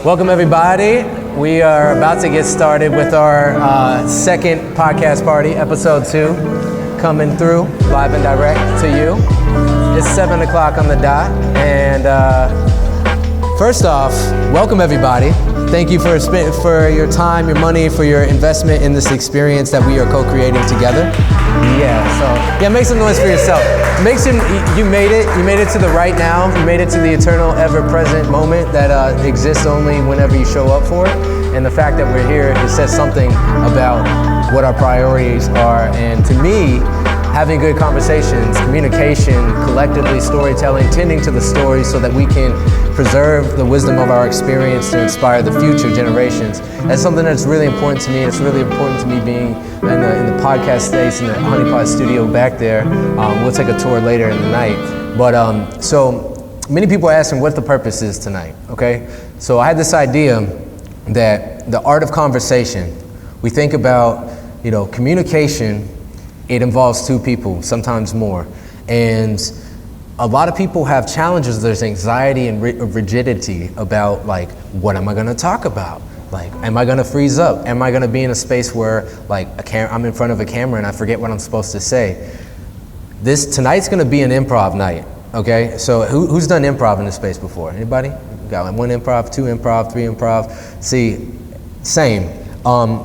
Welcome everybody. We are about to get started with our second podcast party, episode 2, coming through live and direct to you. It's 7 o'clock on the dot, and first off, welcome everybody. Thank you for your time, your money, for your investment in this experience that we are co-creating together. Make some noise for yourself. You made it to the right now. You made it to the eternal, ever-present moment that exists only whenever you show up for it. And the fact that we're here, it says something about what our priorities are. And to me, having good conversations, communication, collectively storytelling, tending to the story so that we can preserve the wisdom of our experience to inspire the future generations. That's something that's really important to me. It's really important to me being in the podcast space in the Honeypot studio back there. We'll take a tour later in the night. But so many people are asking what the purpose is tonight, okay? So I had this idea that the art of conversation, we think about, communication. It involves two people, sometimes more. And a lot of people have challenges. There's anxiety and rigidity about what am I gonna talk about? Am I gonna freeze up? Am I gonna be in a space where I'm in front of a camera and I forget what I'm supposed to say? Tonight's gonna be an improv night, okay? So who's done improv in this space before? Anybody? Got 1 improv, 2 improv, 3 improv? See, same.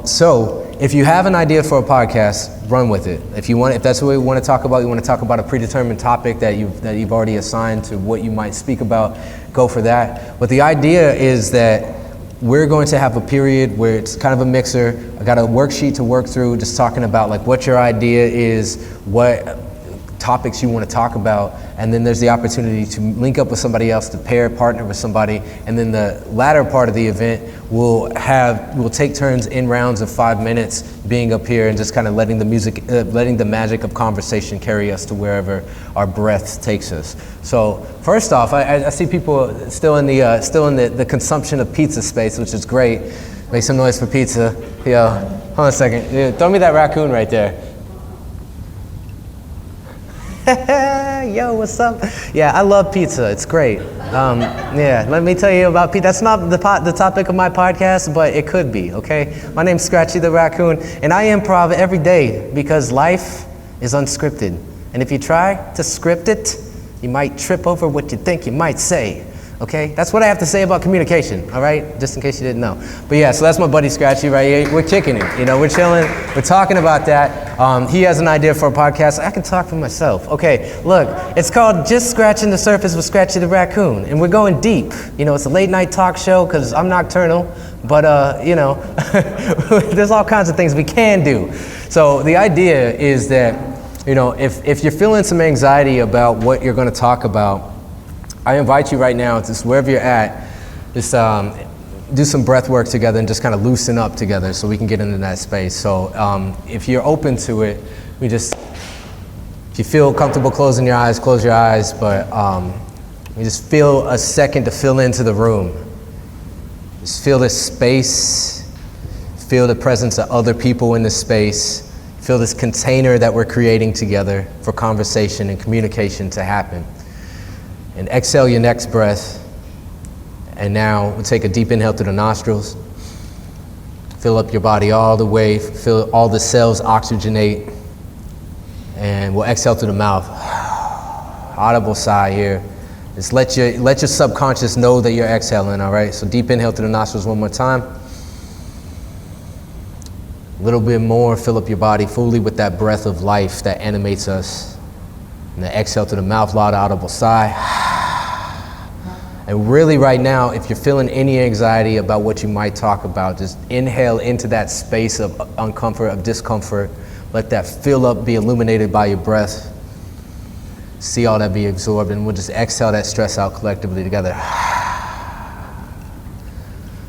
So if you have an idea for a podcast, run with it. If that's what you want to talk about, you want to talk about a predetermined topic that you've already assigned to what you might speak about, go for that. But the idea is that we're going to have a period where it's kind of a mixer. I got a worksheet to work through, just talking about what your idea is, what topics you want to talk about, and then there's the opportunity to link up with somebody else, to partner with somebody, and then the latter part of the event we'll take turns in rounds of 5 minutes being up here and just kind of letting the magic of conversation carry us to wherever our breath takes us. So first off, I see people still in the consumption of pizza space, which is great. Make some noise for pizza. Yo, hold on a second. Yeah, throw me that raccoon right there. Yo, what's up? Yeah, I love pizza. It's great. Let me tell you about pizza. That's not the topic of my podcast, but it could be, okay? My name's Scratchy the Raccoon, and I improv every day because life is unscripted. And if you try to script it, you might trip over what you think you might say. Okay, that's what I have to say about communication, all right? Just in case you didn't know. But yeah, so that's my buddy Scratchy right here. We're kicking it, we're chilling, we're talking about that. He has an idea for a podcast. I can talk for myself. Okay, look, it's called Just Scratching the Surface with Scratchy the Raccoon, and we're going deep. It's a late night talk show because I'm nocturnal, but there's all kinds of things we can do. So the idea is that, if you're feeling some anxiety about what you're gonna talk about, I invite you right now, just wherever you're at, just do some breath work together and just kind of loosen up together so we can get into that space. So if you're open to it, if you feel comfortable closing your eyes, close your eyes, but we just feel a second to fill into the room. Just feel this space, feel the presence of other people in this space, feel this container that we're creating together for conversation and communication to happen. And exhale your next breath. And now we'll take a deep inhale through the nostrils. Fill up your body all the way. Feel all the cells oxygenate. And we'll exhale through the mouth. Audible sigh here. Just let your subconscious know that you're exhaling, all right? So deep inhale through the nostrils one more time. A little bit more. Fill up your body fully with that breath of life that animates us. And then exhale through the mouth, loud audible sigh. And really right now, if you're feeling any anxiety about what you might talk about, just inhale into that space of uncomfort, of discomfort. Let that fill up, be illuminated by your breath. See all that be absorbed, and we'll just exhale that stress out collectively together.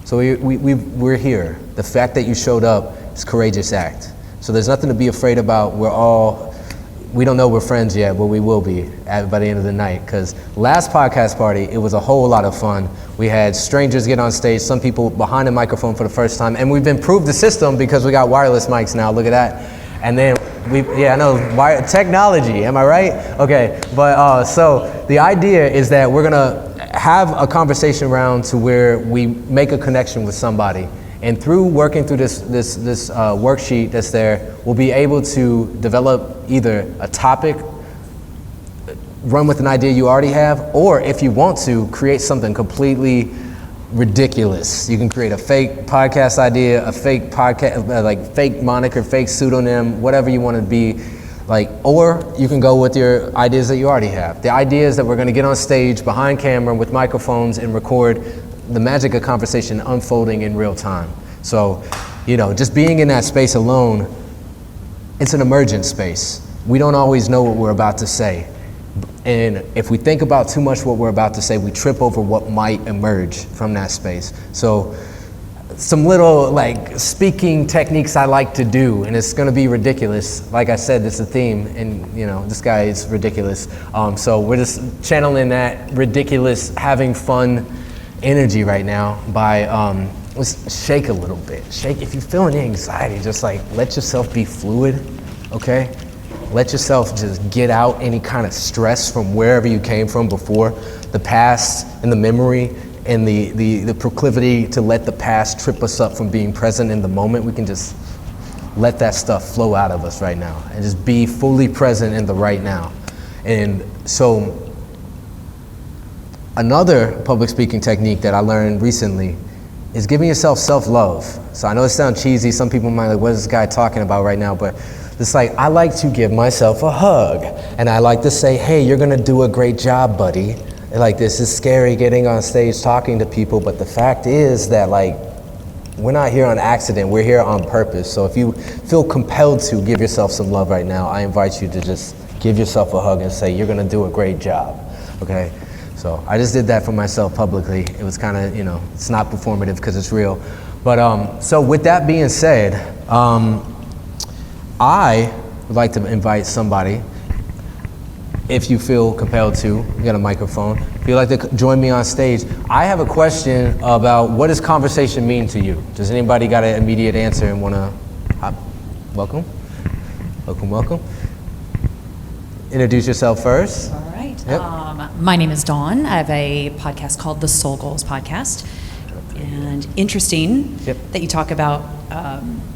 So we're here. The fact that you showed up is a courageous act. So there's nothing to be afraid about. We don't know we're friends yet, but we will be by the end of the night. Because last podcast party, it was a whole lot of fun. We had strangers get on stage, some people behind the microphone for the first time, and we've improved the system because we got wireless mics now. Look at that. And then technology. Am I right? Okay. But so the idea is that we're gonna have a conversation round to where we make a connection with somebody. And through working through this worksheet that's there, we'll be able to develop either a topic, run with an idea you already have, or if you want to, create something completely ridiculous. You can create a fake podcast idea, a fake podcast, like fake moniker, fake pseudonym, whatever you want to be. Like, or you can go with your ideas that you already have. The idea is that we're going to get on stage behind camera with microphones and record the magic of conversation unfolding in real time. So, just being in that space alone, it's an emergent space. We don't always know what we're about to say. And if we think about too much what we're about to say, we trip over what might emerge from that space. So some little speaking techniques I like to do, and it's gonna be ridiculous. Like I said, it's a theme, and this guy is ridiculous. So we're just channeling that ridiculous, having fun energy right now by let's shake a little bit. Shake. If you feel any anxiety, just let yourself be fluid, okay? Let yourself just get out any kind of stress from wherever you came from before, the past and the memory and the proclivity to let the past trip us up from being present in the moment. We can just let that stuff flow out of us right now and just be fully present in the right now. And so another public speaking technique that I learned recently is giving yourself self-love. So I know it sounds cheesy. Some people might be like, what is this guy talking about right now? But it's I like to give myself a hug. And I like to say, hey, you're gonna do a great job, buddy. And this is scary getting on stage talking to people, but the fact is that we're not here on accident, we're here on purpose. So if you feel compelled to give yourself some love right now, I invite you to just give yourself a hug and say, you're gonna do a great job, okay? So I just did that for myself publicly. It was kind of, it's not performative because it's real. But so with that being said, I would like to invite somebody, if you feel compelled to, you got a microphone, if you'd like to join me on stage. I have a question about what does conversation mean to you? Does anybody got an immediate answer and want to welcome? Welcome. Introduce yourself first. All right. Yep. My name is Dawn. I have a podcast called The Soul Goals Podcast. And interesting that you talk about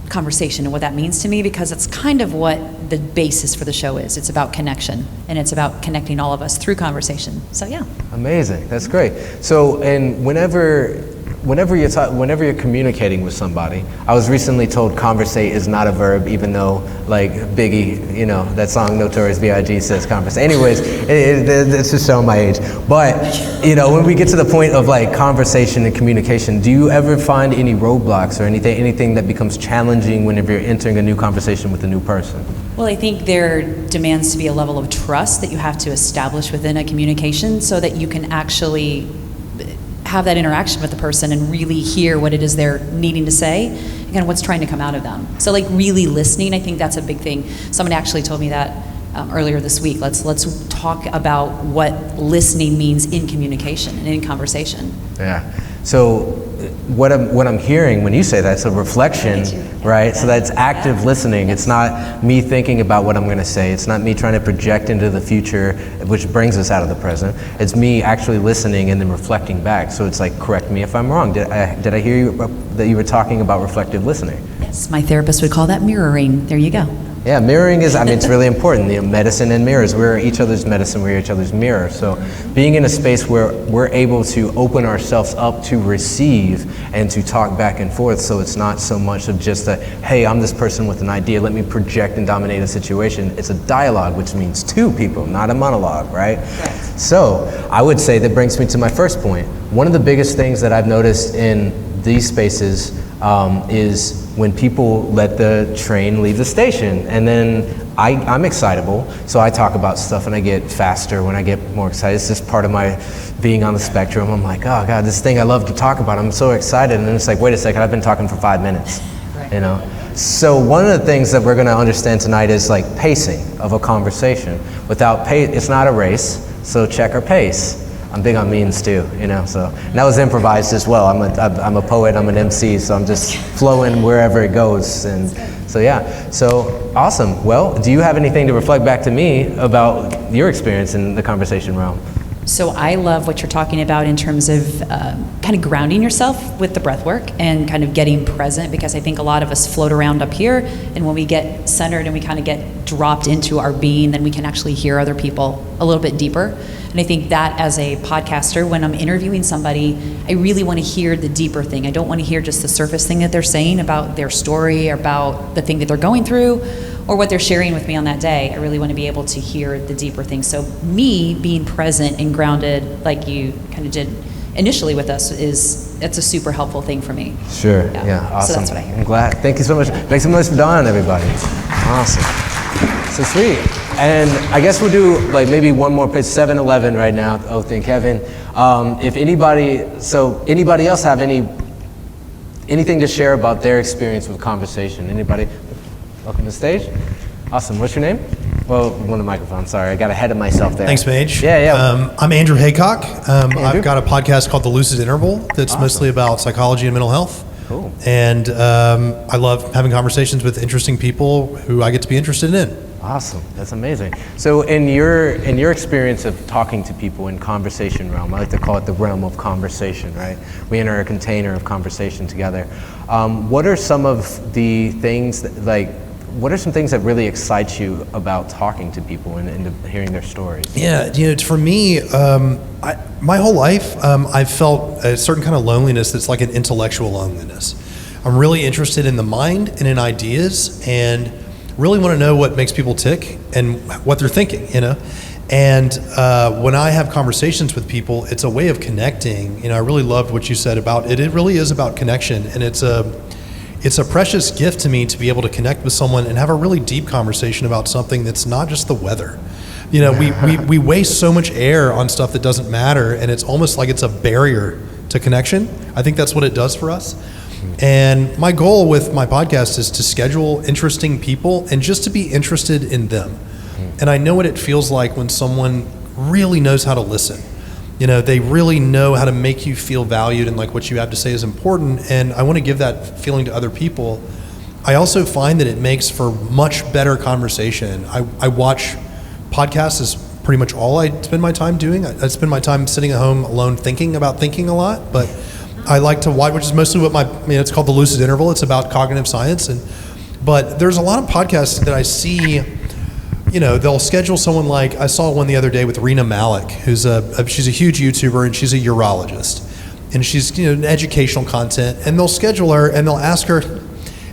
conversation and what that means to me, because it's kind of what the basis for the show is. It's about connection, and it's about connecting all of us through conversation. So yeah. Amazing. That's great. So, and whenever you're communicating with somebody, I was recently told conversate is not a verb, even though Biggie, that song Notorious B.I.G. says conversate. Anyways, it's just showing my age. But, when we get to the point of conversation and communication, do you ever find any roadblocks or anything that becomes challenging whenever you're entering a new conversation with a new person? Well, I think there demands to be a level of trust that you have to establish within a communication so that you can actually have that interaction with the person and really hear what it is they're needing to say and what's trying to come out of them. So really listening, I think that's a big thing. Someone actually told me that earlier this week. Let's talk about what listening means in communication and in conversation. Yeah. So what I'm hearing when you say that, it's a reflection, right? Yeah. So that's active listening. It's not me thinking about what I'm going to say. It's not me trying to project into the future, which brings us out of the present. It's me actually listening and then reflecting back. So it's correct me if I'm wrong. Did I hear you that you were talking about reflective listening? Yes, my therapist would call that mirroring. There you go. Yeah, mirroring is, it's really important. Medicine and mirrors. We're each other's medicine, we're each other's mirror. So being in a space where we're able to open ourselves up to receive and to talk back and forth, so it's not so much of just hey, I'm this person with an idea, let me project and dominate a situation. It's a dialogue, which means two people, not a monologue, right? So I would say that brings me to my first point. One of the biggest things that I've noticed in these spaces is when people let the train leave the station, and then I'm excitable, so I talk about stuff and I get faster when I get more excited. It's just part of my being on the spectrum. I'm like, oh God, this thing I love to talk about, I'm so excited, and then it's wait a second, I've been talking for 5 minutes, So one of the things that we're gonna understand tonight is pacing of a conversation. Without pace, it's not a race, so check our pace. I'm big on means too, so and that was improvised as well. I'm a poet, I'm an MC, so I'm just flowing wherever it goes. And so awesome. Well, do you have anything to reflect back to me about your experience in the conversation realm? So I love what you're talking about in terms of kind of grounding yourself with the breath work and kind of getting present, because I think a lot of us float around up here, and when we get centered and we kind of get dropped into our being, then we can actually hear other people a little bit deeper. And I think that as a podcaster, when I'm interviewing somebody, I really want to hear the deeper thing. I don't want to hear just the surface thing that they're saying about their story, or about the thing that they're going through, or what they're sharing with me on that day. I really want to be able to hear the deeper things. So me being present and grounded, like you kind of did initially with us, it's a super helpful thing for me. Sure, yeah, awesome. So that's what I hear. I'm glad. Thank you so much. Make some noise for Dawn, everybody. Awesome. So sweet. And I guess we'll do like maybe one more pitch, 7-11 right now, Oath and Kevin. If anybody else have anything to share about their experience with conversation? Anybody? Welcome to the stage. Awesome. What's your name? Well, one of the microphones. Sorry, I got ahead of myself there. Thanks, Mage. Yeah. I'm Andrew Haycock. Andrew. I've got a podcast called The Lucid Interval that's mostly about psychology and mental health. Cool. And I love having conversations with interesting people who I get to be interested in. Awesome. That's amazing. So in your experience of talking to people in conversation realm, I like to call it the realm of conversation, right? We enter a container of conversation together. What are some of the things what are some things that really excite you about talking to people and hearing their stories? Yeah, for me, my whole life, I've felt a certain kind of loneliness that's like an intellectual loneliness. I'm really interested in the mind and in ideas, and really want to know what makes people tick and what they're thinking, And when I have conversations with people, it's a way of connecting. I really loved what you said about it. It really is about connection, and it's a precious gift to me to be able to connect with someone and have a really deep conversation about something that's not just the weather. We waste so much air on stuff that doesn't matter, and it's almost like it's a barrier to connection. I think that's what it does for us. And my goal with my podcast is to schedule interesting people and just to be interested in them. And I know what it feels like when someone really knows how to listen. They really know how to make you feel valued, and like what you have to say is important. And I want to give that feeling to other people. I also find that it makes for much better conversation. I watch podcasts is pretty much all I spend my time doing. I spend my time sitting at home alone thinking about thinking a lot, but I like to watch, which is mostly what it's called the Lucid Interval. It's about cognitive science. But there's a lot of podcasts that I see, they'll schedule someone, like I saw one the other day with Rena Malik, who's she's a huge YouTuber, and she's a urologist. And she's, in educational content, and they'll schedule her and they'll ask her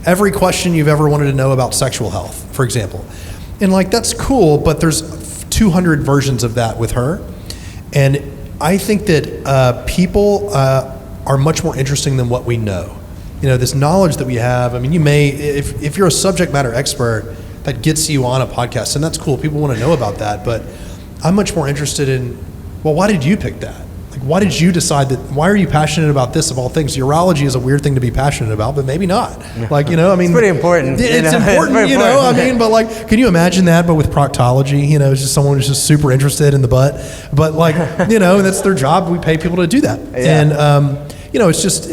every question you've ever wanted to know about sexual health, for example. And that's cool, but there's 200 versions of that with her. And I think that people are much more interesting than what we know. This knowledge that we have, you may, if you're a subject matter expert, that gets you on a podcast, and that's cool. People want to know about that, but I'm much more interested in, well, why did you pick that? Why did you decide that? Why are you passionate about this of all things? Urology is a weird thing to be passionate about, but maybe not. It's pretty important. It's important, but can you imagine that, but with proctology, it's just someone who's just super interested in the butt, but that's their job. We pay people to do that. Yeah. And, it's just,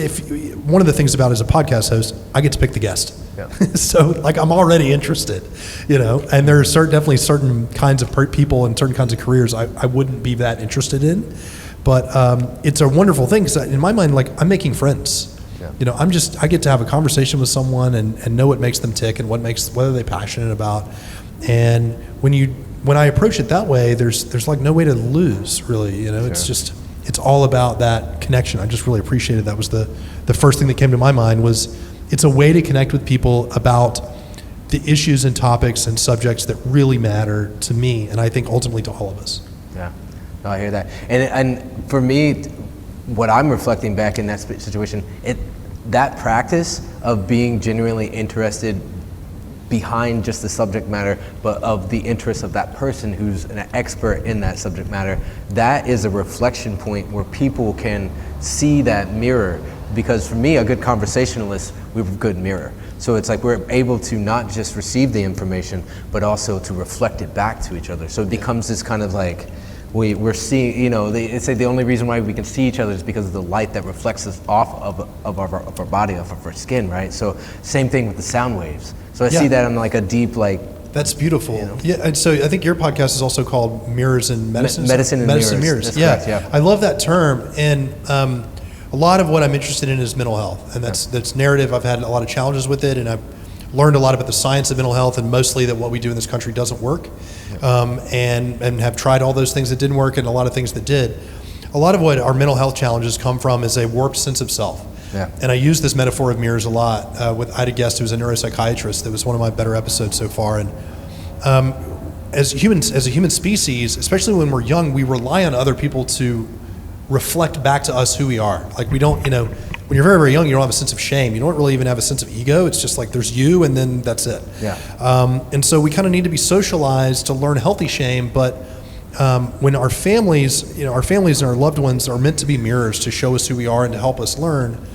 one of the things about it as a podcast host, I get to pick the guest. Yeah. So I'm already interested, and there are definitely certain kinds of people and certain kinds of careers I wouldn't be that interested in. But it's a wonderful thing, because in my mind, I'm making friends. Yeah. I get to have a conversation with someone and know what makes them tick and whether they're passionate about. And when I approach it that way, there's no way to lose, really. Sure. It's all about that connection. I just really appreciated that. Was the first thing that came to my mind was it's a way to connect with people about the issues and topics and subjects that really matter to me, and I think ultimately to all of us. Yeah. No, I hear that. And for me, what I'm reflecting back in that situation, that practice of being genuinely interested behind just the subject matter, but of the interest of that person who's an expert in that subject matter, that is a reflection point where people can see that mirror. Because for me, a good conversationalist, we have a good mirror. So it's we're able to not just receive the information, but also to reflect it back to each other. So it becomes this kind of we're seeing, they say the only reason why we can see each other is because of the light that reflects us off of our body, off of our skin, right? So same thing with the sound waves. So I see that on a deep That's beautiful. Yeah, and so I think your podcast is also called Mirrors and Medicine. Medicine and Mirrors. That's Yeah. correct, yeah. I love that term, and a lot of what I'm interested in is mental health, and that's narrative. I've had a lot of challenges with it, and I've learned a lot about the science of mental health, and mostly that what we do in this country doesn't work, and have tried all those things that didn't work, and a lot of things that did. A lot of what our mental health challenges come from is a warped sense of self. Yeah. And I use this metaphor of mirrors a lot. I had a guest who was a neuropsychiatrist that was one of my better episodes so far. And as a human species, especially when we're young, we rely on other people to reflect back to us who we are. Like we don't, when you're very, very young, you don't have a sense of shame. You don't really even have a sense of ego. It's just like there's you and then that's it. Yeah. And so we kind of need to be socialized to learn healthy shame, but when our families and our loved ones are meant to be mirrors to show us who we are and to help us learn,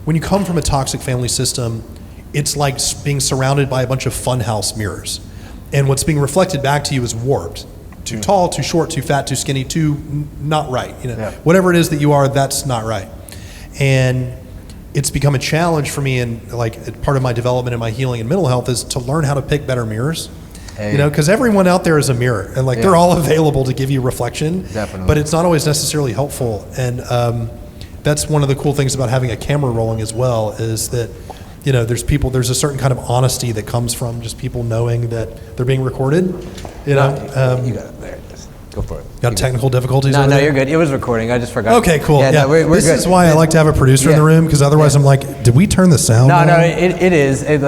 when you come from a toxic family system, it's like being surrounded by a bunch of funhouse mirrors. And what's being reflected back to you is warped. Too tall, too short, too fat, too skinny, too not right. Whatever it is that you are, that's not right. And it's become a challenge for me, and like part of my development and my healing and mental health is to learn how to pick better mirrors. Because everyone out there is a mirror, and they're all available to give you reflection. Definitely. But it's not always necessarily helpful. And that's one of the cool things about having a camera rolling as well, is that there's a certain kind of honesty that comes from just people knowing that they're being recorded. You got it there. Go for it. Got technical difficulties? No, over there? you're good. It was recording. I just forgot. Okay, cool. Yeah, no, we're this good. is why I like to have a producer in the room, because otherwise I'm like, did we turn the sound No, on? it is. It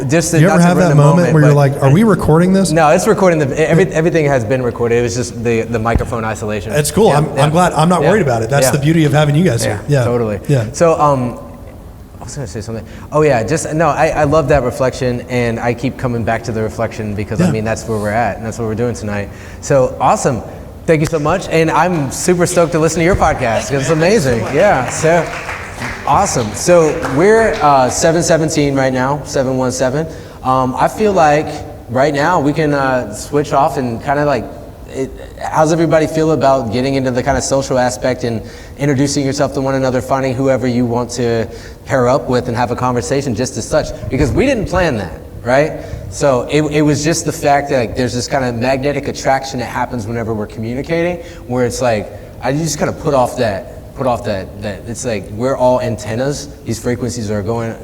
just. You ever have that moment where you're like, are we recording this? No, it's recording. Everything has been recorded. It was just the microphone isolation. It's cool. I'm glad. I'm not worried about it. That's the beauty of having you guys here. Yeah, totally. Yeah. So I was going to say something. Oh yeah, I love that reflection, and I keep coming back to the reflection because that's where we're at, and that's what we're doing tonight. So awesome. Thank you so much, and I'm super stoked to listen to your podcast because it's amazing. Yeah, so awesome. So we're 717 right now, 717. I feel like right now we can switch off and kind of how's everybody feel about getting into the kind of social aspect and introducing yourself to one another, finding whoever you want to pair up with and have a conversation just as such, because we didn't plan that, right? So it was just the fact that there's this kind of magnetic attraction that happens whenever we're communicating, where it's like, I just kind of put off that it's like we're all antennas. These frequencies are going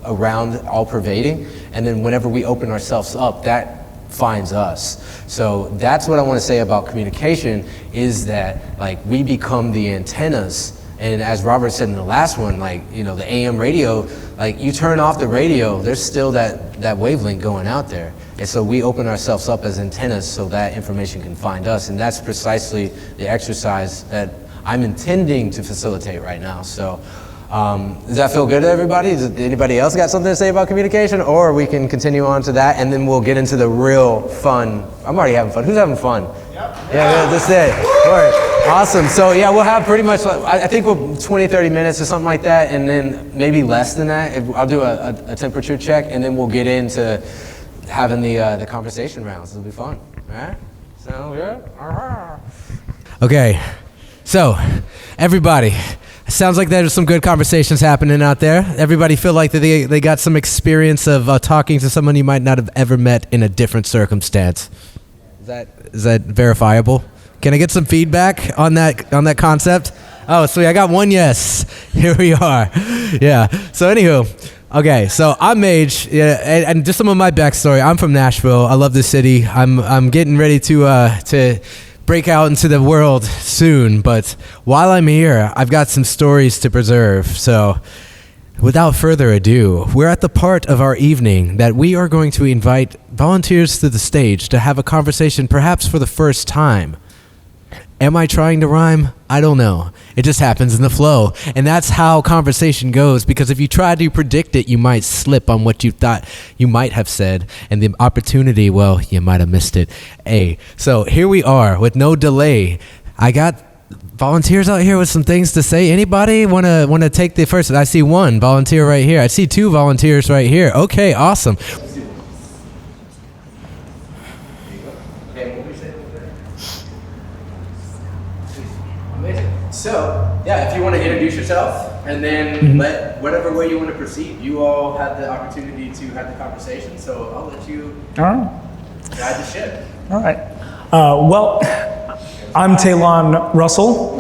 around, all pervading, and then whenever we open ourselves up, that finds us. So that's what I want to say about communication, is that we become the antennas. And as Robert said in the last one, the AM radio, you turn off the radio, there's still that wavelength going out there. And so we open ourselves up as antennas so that information can find us. And that's precisely the exercise that I'm intending to facilitate right now. So does that feel good to everybody? Does anybody else got something to say about communication? Or we can continue on to that, and then we'll get into the real fun. I'm already having fun. Who's having fun? Yep. Yeah, that's it. All right. Awesome. So yeah, we'll have pretty much, I think 20, 30 minutes or something like that, and then maybe less than that. I'll do a temperature check, and then we'll get into having the conversation rounds. It'll be fun. All right? Sound good? Okay. So, everybody, sounds like there's some good conversations happening out there. Everybody feel like that they got some experience of talking to someone you might not have ever met in a different circumstance. Is that verifiable? Can I get some feedback on that concept? Oh, sweet. I got one yes. Here we are. Yeah. So anywho, okay. So I'm Mage, and just some of my backstory. I'm from Nashville. I love the city. I'm getting ready to break out into the world soon. But while I'm here, I've got some stories to preserve. So without further ado, we're at the part of our evening that we are going to invite volunteers to the stage to have a conversation, perhaps for the first time. Am I trying to rhyme? I don't know. It just happens in the flow. And that's how conversation goes, because if you try to predict it, you might slip on what you thought you might have said, and the opportunity, well, you might have missed it. So here we are with no delay. I got volunteers out here with some things to say. Anybody want to take the first? I see one volunteer right here. I see two volunteers right here. Okay, awesome. So, yeah, if you want to introduce yourself, and then let whatever way you want to proceed. You all had the opportunity to have the conversation, so I'll let you. All right. Glad to ship. All right. Well, I'm Taylon Russell,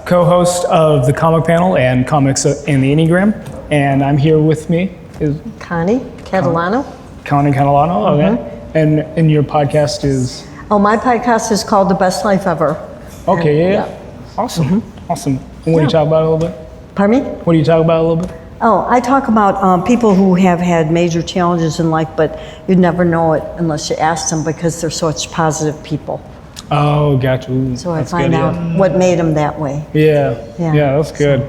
co-host of the Comic Panel and Comics in the Enneagram, and I'm here with me is Connie Catalano. Connie Catalano. Okay. And your podcast is? Oh, my podcast is called The Best Life Ever. Okay, yeah. Awesome, awesome. And what do you talk about a little bit? Pardon me? What do you talk about a little bit? Oh, I talk about people who have had major challenges in life, but you'd never know it unless you ask them because they're such positive people. Oh, gotcha. Ooh, So I that's find good, out what made them that way. Yeah, Yeah. that's good.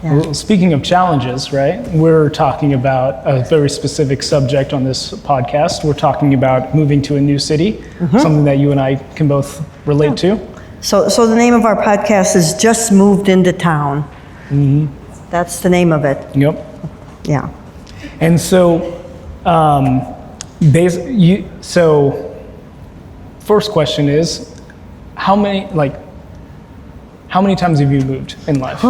Yeah. Well, speaking of challenges, right? We're talking about a very specific subject on this podcast. We're talking about moving to a new city, something that you and I can both relate to. So the name of our podcast is Just Moved Into Town. That's the name of it. Yep. Yeah. And so, first question is, how many times have you moved in life?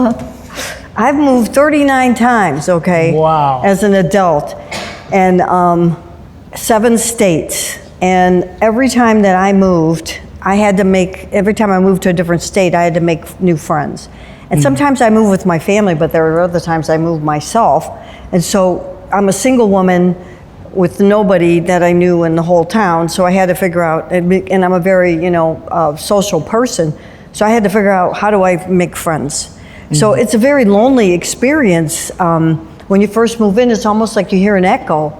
I've moved 39 times, okay? Wow. As an adult, and 7 states. And every time that I moved, every time I moved to a different state, I had to make new friends. And sometimes I move with my family, but there are other times I move myself. And so I'm a single woman with nobody that I knew in the whole town, so I had to figure out, and I'm a very, social person, so I had to figure out, how do I make friends? So it's a very lonely experience. When you first move in, it's almost like you hear an echo.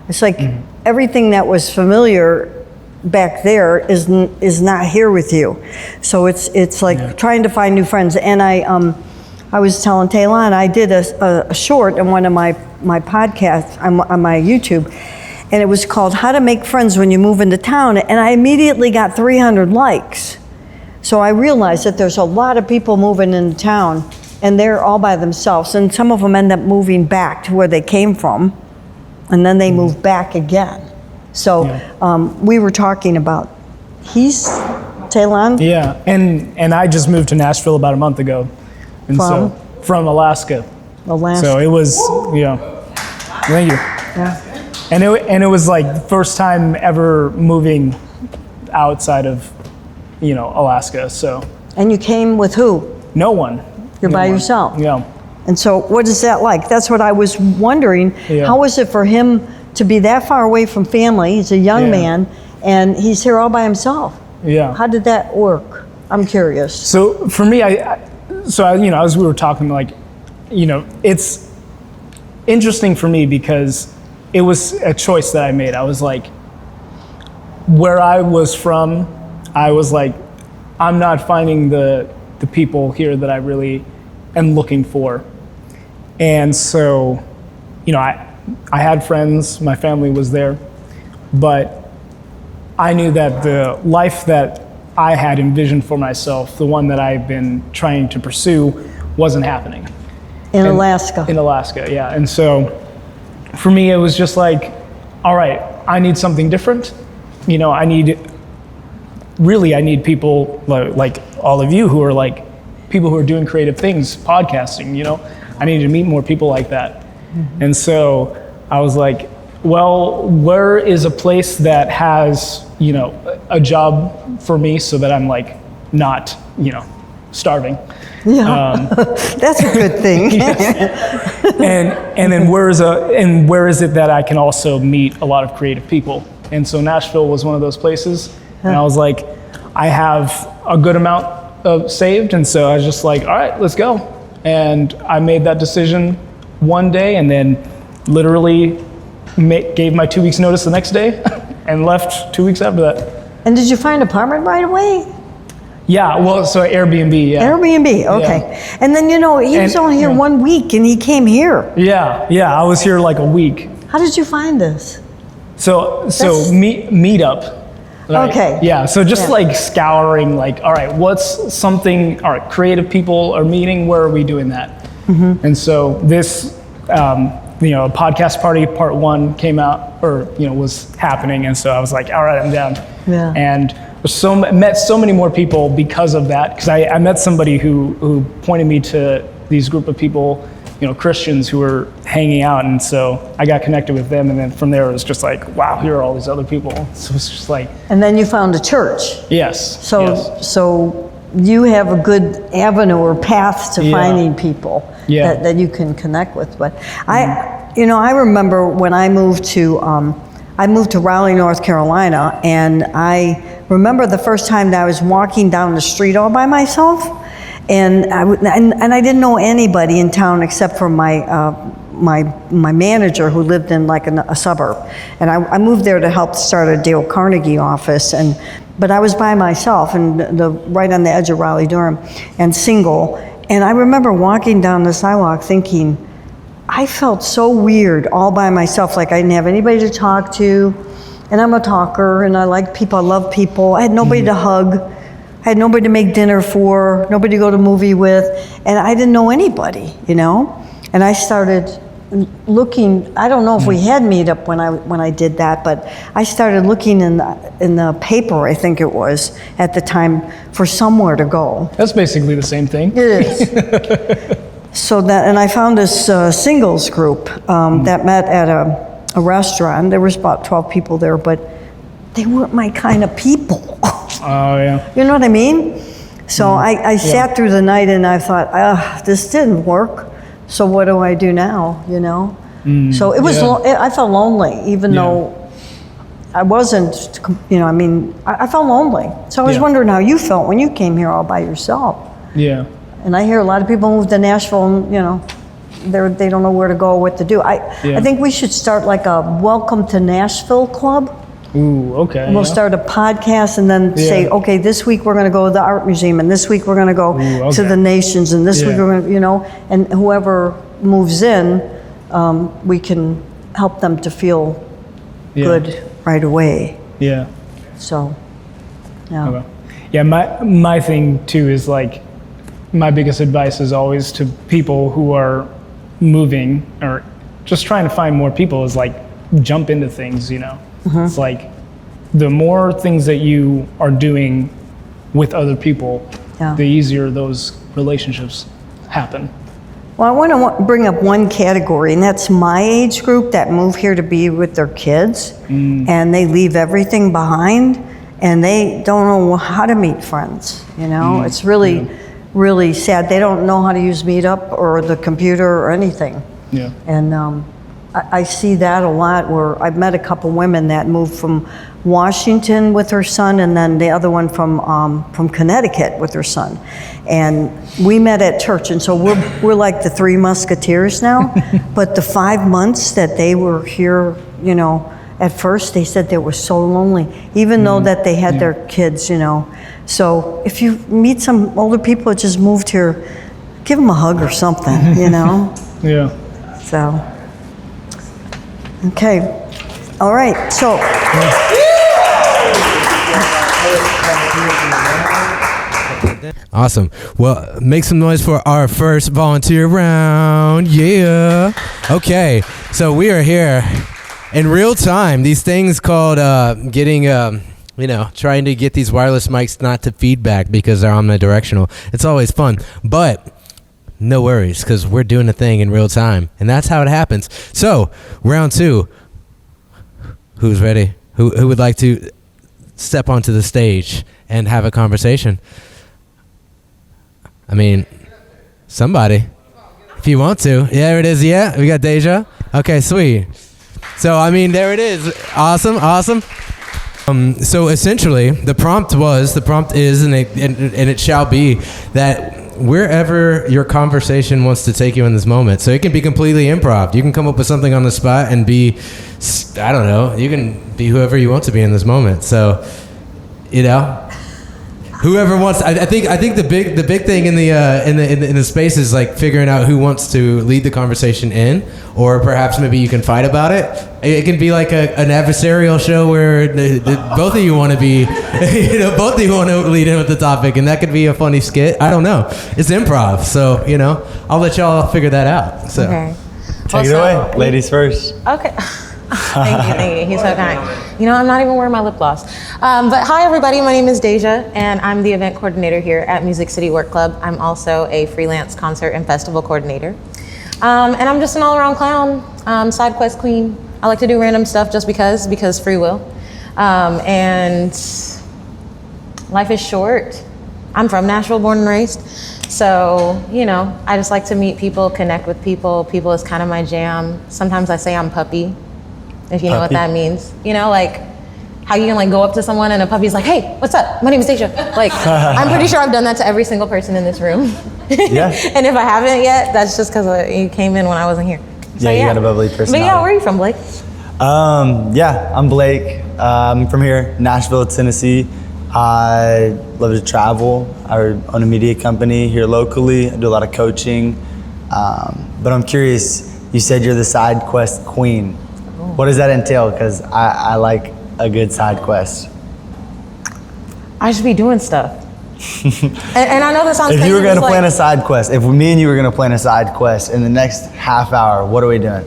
It's like everything that was familiar back there is not here with you. So it's like trying to find new friends. And I was telling Taylon, I did a short on one of my podcasts on my YouTube, and it was called How to Make Friends When You Move Into Town, and I immediately got 300 likes. So I realized that there's a lot of people moving into town, and they're all by themselves, and some of them end up moving back to where they came from, and then they move back again. So we were talking about, Taylon? Yeah, and I just moved to Nashville about a month ago. And from Alaska. Alaska. So it was, thank you. Yeah. And it was like the first time ever moving outside of, Alaska. So. And you came with who? No one. You're by yourself? Yeah. And so what is that like? That's what I was wondering. Yeah. How was it for him to be that far away from family? He's a young man, and he's here all by himself. Yeah. How did that work? I'm curious. So for me, as we were talking, it's interesting for me because it was a choice that I made. I was like, where I was from, I was like, I'm not finding the people here that I really am looking for. And so, I had friends, my family was there, but I knew that the life that I had envisioned for myself, the one that I've been trying to pursue, wasn't happening. In Alaska? In Alaska, yeah. And so for me, it was just like, all right, I need something different. I need people like all of you who are like people who are doing creative things, podcasting, I needed to meet more people like that. And so I was like, well, where is a place that has, a job for me so that I'm like not, starving. Yeah, that's a good thing. And then where is it that I can also meet a lot of creative people? And so Nashville was one of those places. And I was like, I have a good amount saved. And so I was just like, all right, let's go. And I made that decision one day and then literally gave my 2 weeks notice the next day and left 2 weeks after that. And did you find an apartment right away? Yeah, well, so Airbnb, yeah. Airbnb, okay. Yeah. And then, he was only here 1 week and he came here. Yeah, I was here like a week. How did you find this? So Meetup. Right? Okay. Yeah, so just like scouring, like, all right, what's something, all right, creative people are meeting, where are we doing that? And so this, a podcast party part 1 came out, or, was happening. And so I was like, all right, I'm down. Yeah. And met so many more people because of that. Because I met somebody who pointed me to these group of people Christians who were hanging out, and so I got connected with them, and then from there it was just like, wow, here are all these other people. So it's just like. And then you found a church. Yes. So you have a good avenue or path to finding people that you can connect with. But I remember when I moved to Raleigh, North Carolina, and I remember the first time that I was walking down the street all by myself, and I didn't know anybody in town except for my manager who lived in like a suburb, and I moved there to help start a Dale Carnegie office, but I was by myself and right on the edge of Raleigh-Durham and single, and I remember walking down the sidewalk thinking, I felt so weird all by myself, like I didn't have anybody to talk to, and I'm a talker, and I like people, I love people. I had nobody to hug, I had nobody to make dinner for, nobody to go to a movie with, and I didn't know anybody, And I started looking, I don't know if we had Meetup when I did that, but I started looking in the paper, I think it was, at the time, for somewhere to go. That's basically the same thing. It is. And I found this singles group that met at a restaurant. There was about 12 people there, but they weren't my kind of people. Oh, yeah. You know what I mean? So I sat through the night and I thought, this didn't work. So what do I do now, So it was, I felt lonely, even though I wasn't, I felt lonely. So I was wondering how you felt when you came here all by yourself. Yeah. And I hear a lot of people move to Nashville and, they don't know where to go or what to do. I think we should start like a Welcome to Nashville club. Ooh, okay. And we'll start a podcast and then say, okay, this week we're going to go to the art museum, and this week we're going to go to the Nations, and this week we're going to, and whoever moves in, we can help them to feel good right away. Yeah. So, yeah. Okay. Yeah, my thing too is like, my biggest advice is always to people who are moving or just trying to find more people is like, jump into things, It's like the more things that you are doing with other people, the easier those relationships happen. Well, I want to bring up one category, and that's my age group that move here to be with their kids, and they leave everything behind, and they don't know how to meet friends. It's really, really sad. They don't know how to use Meetup or the computer or anything. Yeah. And I see that a lot where I've met a couple women that moved from Washington with her son, and then the other one from Connecticut with her son. And we met at church, and so we're like the Three Musketeers now. But the 5 months that they were here, at first they said they were so lonely, even though that they had their kids, So if you meet some older people that just moved here, give them a hug or something, Yeah. So. Okay, all right, so. Awesome. Well, make some noise for our first volunteer round. Yeah. Okay, so we are here in real time. These things called getting, trying to get these wireless mics not to feedback because they're omnidirectional. It's always fun, but no worries, because we're doing a thing in real time, and that's how it happens. So, round two. Who's ready? Who would like to step onto the stage and have a conversation? I mean, somebody, if you want to. Yeah, there it is. Yeah, we got Deja. Okay, sweet. So, there it is. Awesome. So essentially, the prompt is, and it shall be that wherever your conversation wants to take you in this moment. So it can be completely improv. You can come up with something on the spot and be, I don't know, you can be whoever you want to be in this moment. So, whoever wants. I think the big thing in the space is like figuring out who wants to lead the conversation in, or perhaps maybe you can fight about it. It can be like an adversarial show where both of you want to be, both of you want to lead in with the topic, and that could be a funny skit. I don't know. It's improv, so I'll let y'all figure that out. So. Okay. Take it away, ladies first. Okay. Thank you. He's so kind. I'm not even wearing my lip gloss. But hi, everybody. My name is Deja, and I'm the event coordinator here at Music City Work Club. I'm also a freelance concert and festival coordinator. And I'm just an all-around clown, side quest queen. I like to do random stuff just because free will. And life is short. I'm from Nashville, born and raised. So, I just like to meet people, connect with people. People is kind of my jam. Sometimes I say I'm puppy, if you know what that means. Like how you can go up to someone and a puppy's like, hey, what's up? My name is Deja. I'm pretty sure I've done that to every single person in this room. Yeah. And if I haven't yet, that's just because you came in when I wasn't here. So, you got a bubbly personality. But yeah, where are you from, Blake? I'm Blake. I'm from here, Nashville, Tennessee. I love to travel. I own a media company here locally. I do a lot of coaching. But I'm curious, you said you're the side quest queen. What does that entail? Because I like a good side quest. I should be doing stuff. and I know this sounds If crazy. you were going to plan a side quest, if me and you were going to plan a side quest in the next half hour, what are we doing?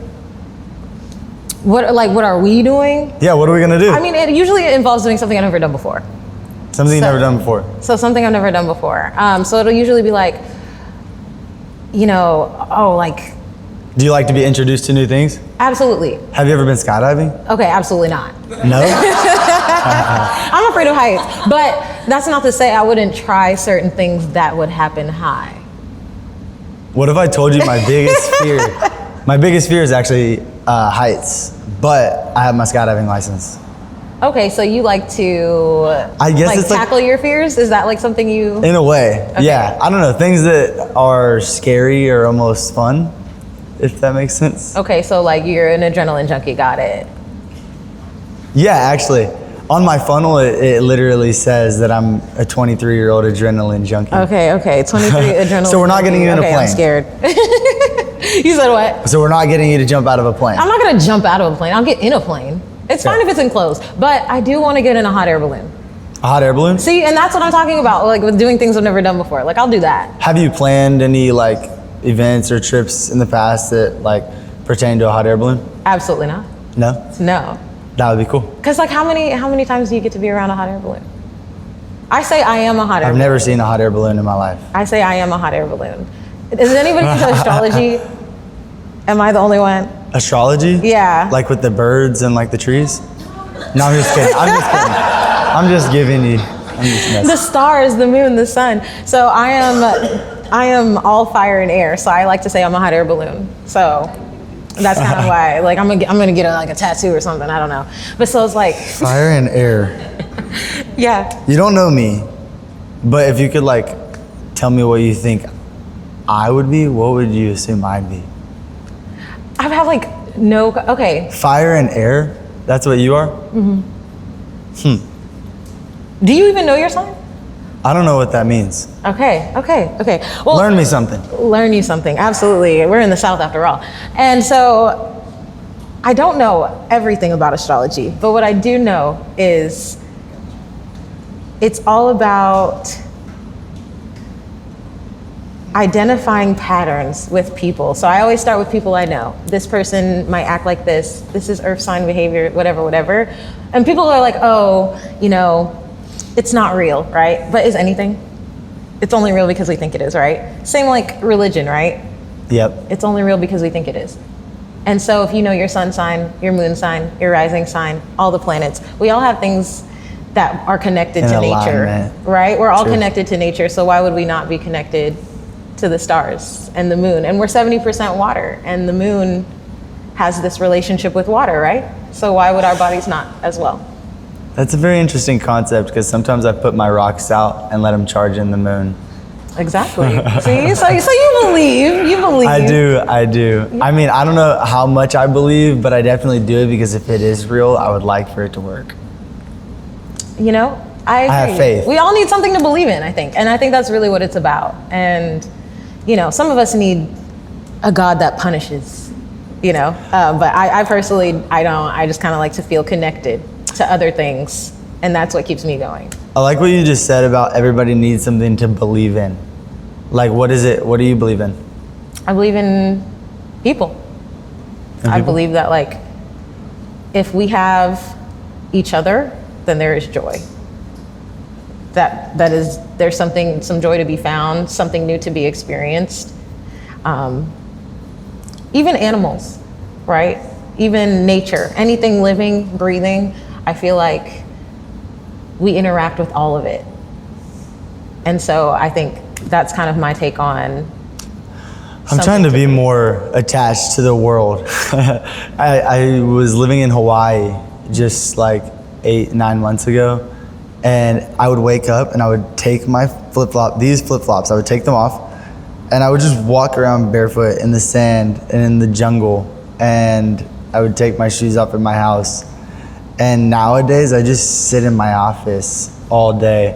What are we doing? Yeah, what are we going to do? I mean, it usually involves doing something I've never done before. Something you've never done before. So something I've never done before. So it'll usually be Do you like to be introduced to new things? Absolutely. Have you ever been skydiving? Okay, absolutely not. No? I'm afraid of heights, but that's not to say I wouldn't try certain things that would happen high. What if I told you my biggest fear? My biggest fear is actually heights, but I have my skydiving license. Okay, so you like to I guess it's tackle your fears? Is that something you... In a way, yeah. I don't know, things that are scary or almost fun, if that makes sense. Okay, so you're an adrenaline junkie, got it. Yeah, actually. On my funnel, it literally says that I'm a 23-year-old adrenaline junkie. Okay, 23 adrenaline. So we're not getting you in a plane. I'm scared. You said what? So we're not getting you to jump out of a plane. I'm not gonna jump out of a plane. I'll get in a plane. It's fine if it's enclosed, but I do want to get in a hot air balloon. A hot air balloon? See, and that's what I'm talking about, with doing things I've never done before. I'll do that. Have you planned any events or trips in the past that pertain to a hot air balloon? Absolutely not. No? No. That would be cool. Because how many times do you get to be around a hot air balloon? I say I am a hot air balloon. I've never seen a hot air balloon in my life. I say I am a hot air balloon. Is anybody into astrology? Am I the only one? Astrology? Yeah. With the birds and the trees? No, I'm just kidding. I'm just giving you. I'm just messing. The stars, the moon, the sun. So I am all fire and air. So I like to say I'm a hot air balloon. So that's kind of why. I'm gonna get a tattoo or something. I don't know. But so it's fire and air. Yeah. You don't know me, but if you could tell me what you think I would be, what would you assume I'd be? I have no. Okay. Fire and air. That's what you are? Mm-hmm. Do you even know your sign? I don't know what that means. Okay. Well, learn me something. Learn you something. Absolutely. We're in the South after all. And so I don't know everything about astrology, but what I do know is it's all about identifying patterns with people. So I always start with people I know. This person might act like this. This is earth sign behavior, whatever. And people are like, oh, it's not real, right? But is anything? It's only real because we think it is, right? Same religion, right? Yep. It's only real because we think it is. And so if you know your sun sign, your moon sign, your rising sign, all the planets, we all have things that are connected to nature, right? We're all connected to nature, so why would we not be connected to the stars and the moon? And we're 70% water, and the moon has this relationship with water, right? So why would our bodies not as well? That's a very interesting concept because sometimes I put my rocks out and let them charge in the moon. Exactly. See, so you believe. I do. I mean, I don't know how much I believe, but I definitely do it because if it is real, I would like for it to work. I have faith. We all need something to believe in, I think. And I think that's really what it's about. And, some of us need a God that punishes, But I personally, I don't. I just kind of like to feel connected to other things. And that's what keeps me going. I like what you just said about everybody needs something to believe in. What is it? What do you believe in? I believe in people. I believe that if we have each other, then there is joy. There's some joy to be found, something new to be experienced. even animals, right? Even nature, anything living, breathing, I feel like we interact with all of it. And so I think that's kind of my take on. I'm trying to be more attached to the world. I was living in Hawaii just like 8-9 months ago, and I would wake up and I would take my these flip-flops, I would take them off, and I would just walk around barefoot in the sand and in the jungle, and I would take my shoes off in my house. And nowadays I just sit in my office all day,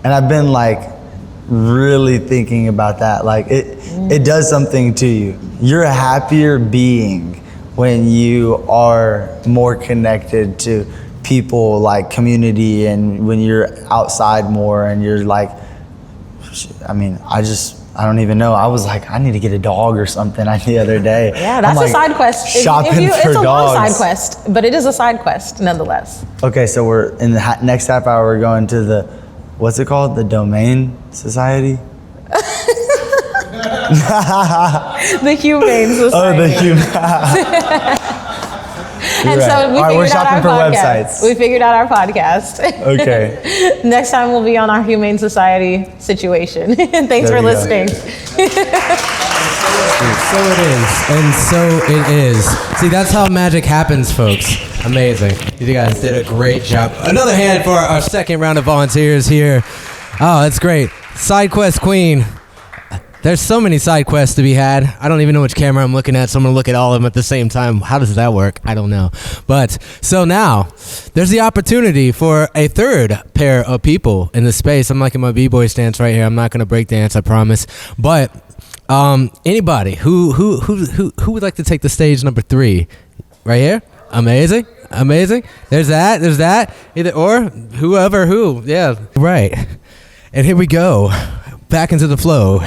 and I've been like really thinking about that. Like it does something to you. You're a happier being when you are more connected to people, like community, and when you're outside more and you're like, I mean, I don't even know. I was like, I need to get a dog or something the other day. Yeah, that's a side quest. Shopping for it's a long dogs. side quest, but it is a side quest nonetheless. Okay, so we're in the next half hour, we're going to the, what's it called? The Domain Society? The Humane Society. Oh, the Humane. And right. so we All right, we're figured out our shopping for podcast. websites. We figured out our podcast. Okay. Next time we'll be on our Humane Society situation. Thanks There for we go. listening. So it is, and so it is. See, that's how magic happens, folks. Amazing. You guys did a great job. Another hand for our second round of volunteers here. Oh, that's great. Side quest queen. There's so many side quests to be had. I don't even know which camera I'm looking at, so I'm going to look at all of them at the same time. How does that work? I don't know. But, so now, there's the opportunity for a third pair of people in the space. I'm like in my b-boy stance right here. I'm not going to break dance, I promise. But, anybody who would like to take the stage number 3? Right here? Amazing. There's that. Either or, whoever, who. Yeah, right. And here we go. Back into the flow.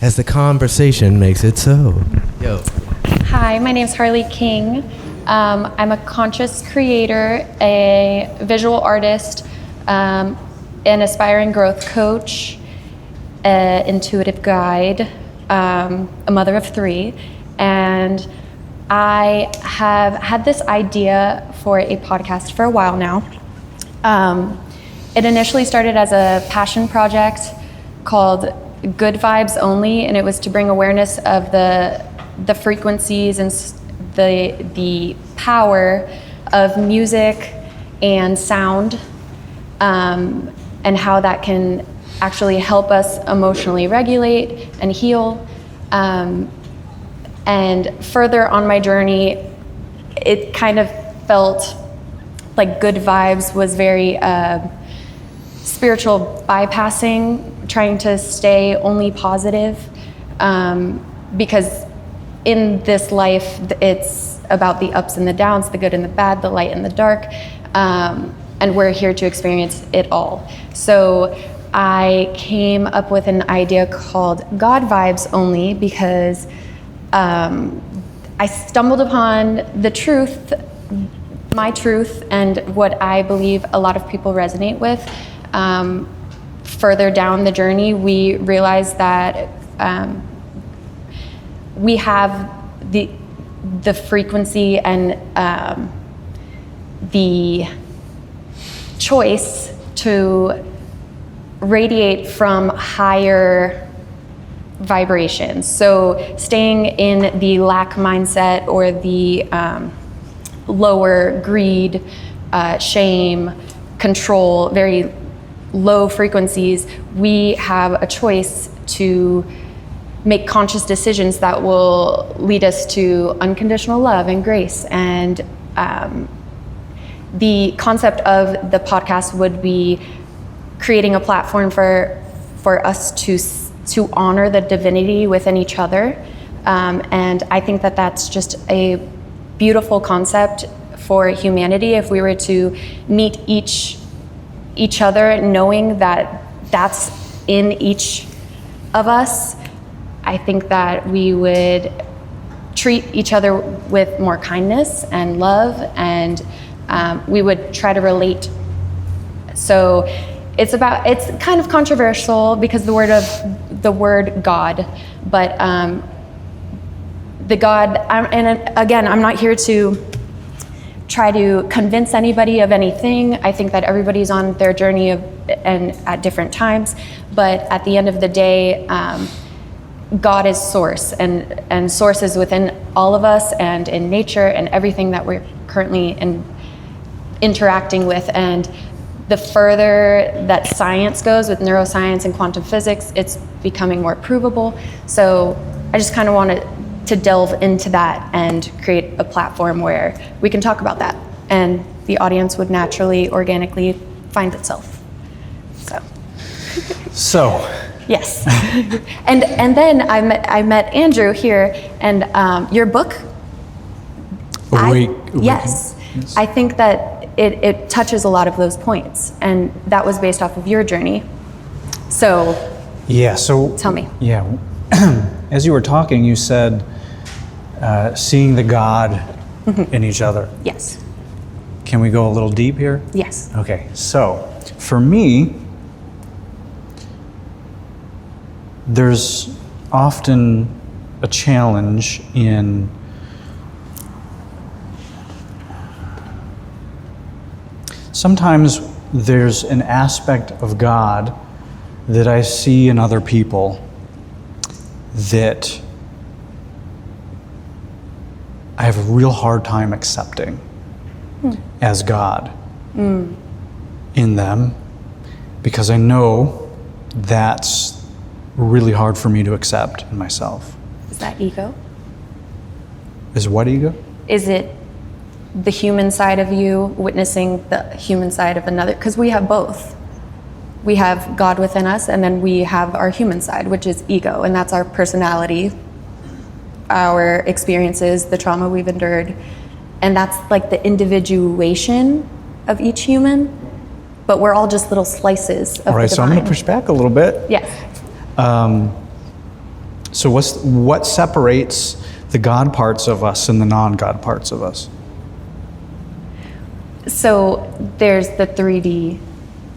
As the conversation makes it so. Yo. Hi, my name's Harley King. I'm a conscious creator, a visual artist, an aspiring growth coach, an intuitive guide, a mother of 3, and I have had this idea for a podcast for a while now. It initially started as a passion project called Good Vibes Only, and it was to bring awareness of the frequencies and the power of music and sound, and how that can actually help us emotionally regulate and heal. And further on my journey, it kind of felt like Good Vibes was very spiritual bypassing, trying to stay only positive, because in this life it's about the ups and the downs, the good and the bad, the light and the dark, and we're here to experience it all. So I came up with an idea called God Vibes Only because I stumbled upon the truth, my truth, and what I believe a lot of people resonate with. Further down the journey, we realized that we have the frequency and the choice to radiate from higher vibrations. So staying in the lack mindset or the lower greed, shame, control, very low frequencies, we have a choice to make conscious decisions that will lead us to unconditional love and grace. And the concept of the podcast would be creating a platform for us to honor the divinity within each other. And I think that that's just a beautiful concept for humanity. If we were to meet each other, knowing that that's in each of us, I think that we would treat each other with more kindness and love, and we would try to relate. So it's kind of controversial because the word God, but the God, and again, I'm not here to try to convince anybody of anything. I think that everybody's on their journey and at different times, but at the end of the day, God is source, and source is within all of us and in nature and everything that we're currently interacting with. And the further that science goes with neuroscience and quantum physics, it's becoming more provable. So I just kind of wanted to delve into that and create a platform where we can talk about that, and the audience would naturally, organically find itself. So, yes. and then I met Andrew here, and your book. Yes. I think that it touches a lot of those points, and that was based off of your journey. So, yeah. So tell me. Yeah. As you were talking, you said seeing the God in each other. Yes. Can we go a little deep here? Yes. Okay. So, for me, there's often a challenge in sometimes there's an aspect of God that I see in other people that I have a real hard time accepting as God in them, because I know that's really hard for me to accept in myself. Is that ego? Is what ego? Is it the human side of you witnessing the human side of another? Because we have both. We have God within us, and then we have our human side, which is ego, and that's our personality, our experiences, the trauma we've endured, and that's like the individuation of each human, but we're all just little slices of All right, the so divine. I'm going to push back a little bit. Yes. So what separates the God parts of us and the non-God parts of us? So there's the 3D,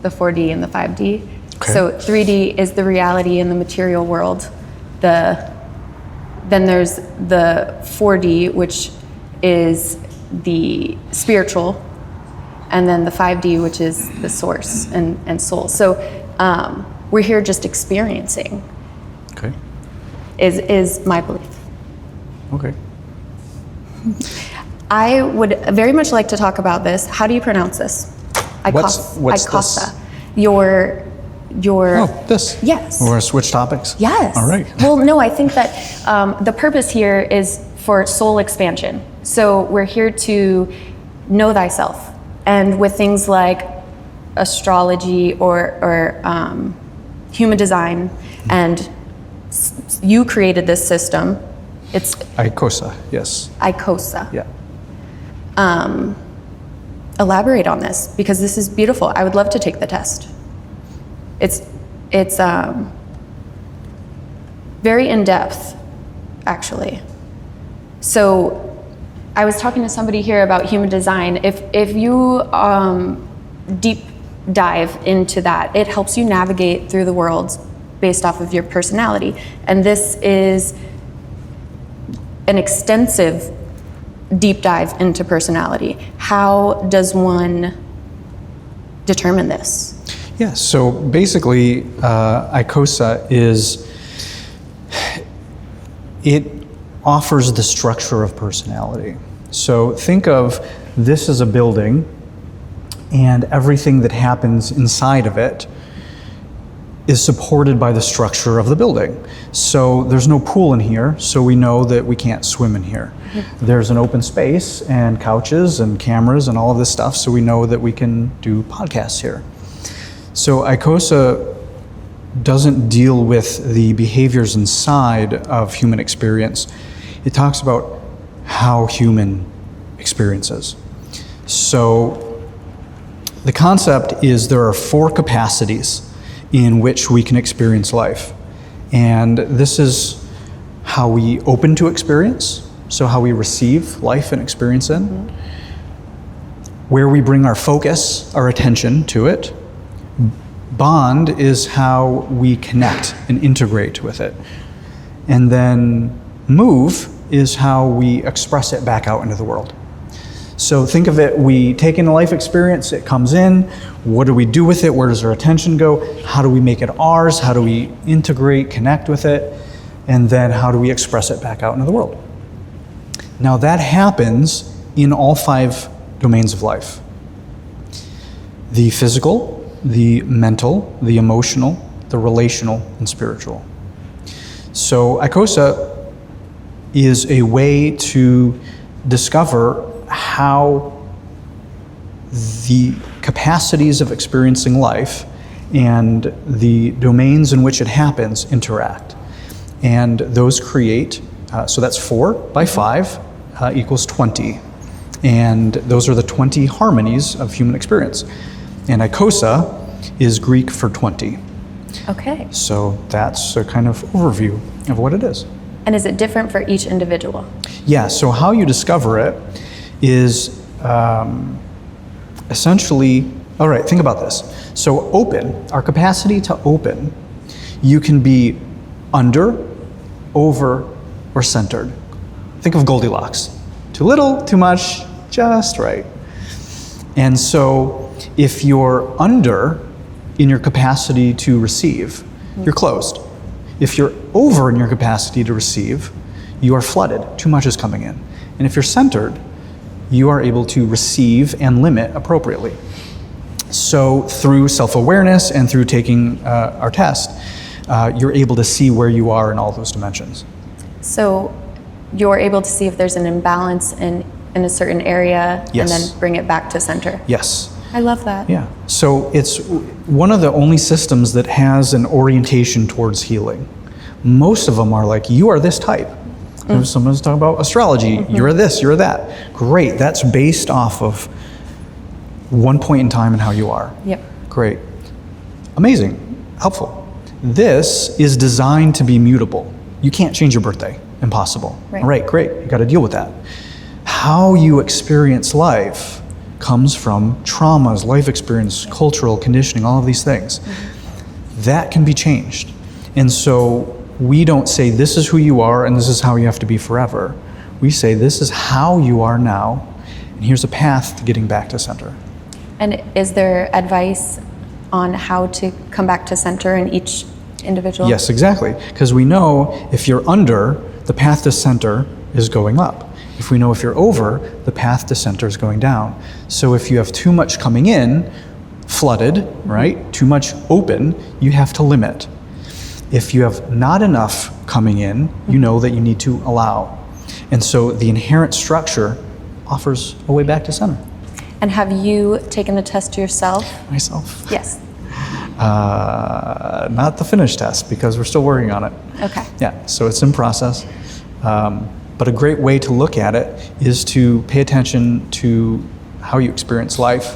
the 4D, and the 5D. Okay. So 3D is the reality in the material world. Then there's the 4D, which is the spiritual, and then the 5D, which is the source and soul. So we're here just experiencing, Okay. is my belief. Okay. I would very much like to talk about this. How do you pronounce this? What's Icosa. this? Your Oh, this? Yes. We're going to switch topics? Yes. All right. Well, no, I think that the purpose here is for soul expansion. So we're here to know thyself. And with things like astrology or human design, and you created this system. It's Icosa, yes. Icosa. Yeah. Elaborate on this, because this is beautiful. I would love to take the test. It's very in-depth, actually. So I was talking to somebody here about human design. If you deep dive into that, it helps you navigate through the world based off of your personality. And this is an extensive deep dive into personality. How does one determine this? Yeah, so basically, Icosa it offers the structure of personality. So think of this as a building, and everything that happens inside of it is supported by the structure of the building. So there's no pool in here, so we know that we can't swim in here. There's an open space and couches and cameras and all of this stuff, so we know that we can do podcasts here. So Icosa doesn't deal with the behaviors inside of human experience. It talks about how human experiences. So the concept is there are 4 capacities in which we can experience life. And this is how we open to experience, so how we receive life and experience in, where we bring our focus, our attention to it. Bond is how we connect and integrate with it. And then move is how we express it back out into the world. So think of it, we take in a life experience, it comes in, what do we do with it? Where does our attention go? How do we make it ours? How do we integrate, connect with it? And then how do we express it back out into the world? Now that happens in all 5 domains of life. The physical, the mental, the emotional, the relational, and spiritual. So ICOSA is a way to discover how the capacities of experiencing life and the domains in which it happens interact. And those create, so that's 4 by 5 equals 20. And those are the 20 harmonies of human experience. And ICOSA is Greek for 20. Okay. So that's a kind of overview of what it is. And is it different for each individual? Yeah, so how you discover it is essentially, all right, think about this. So open, our capacity to open, you can be under, over, or centered. Think of Goldilocks. Too little, too much, just right. And so if you're under in your capacity to receive, you're closed. If you're over in your capacity to receive, you are flooded. Too much is coming in. And if you're centered, you are able to receive and limit appropriately. So through self-awareness and through taking our test, you're able to see where you are in all those dimensions. So you're able to see if there's an imbalance in a certain area Yes. and then bring it back to center. Yes. I love that. Yeah. So it's one of the only systems that has an orientation towards healing. Most of them are like, you are this type. If someone's talking about astrology, you're this, you're that. Great. That's based off of one point in time and how you are. Yep. Great. Amazing. Helpful. This is designed to be mutable. You can't change your birthday. Impossible. Right. All right, great. You got to deal with that. How you experience life comes from traumas, life experience, cultural conditioning, all of these things. That can be changed. And so we don't say this is who you are and this is how you have to be forever. We say this is how you are now and here's a path to getting back to center. And is there advice on how to come back to center in each individual? Yes, exactly. Because we know if you're under, the path to center is going up. If we know if you're over, the path to center is going down. So if you have too much coming in, flooded, right? Too much open, you have to limit. If you have not enough coming in, you know that you need to allow. And so the inherent structure offers a way back to center. And have you taken the test yourself? Myself. Yes. Not the finished test because we're still working on it. Okay. Yeah, so it's in process. But a great way to look at it is to pay attention to how you experience life.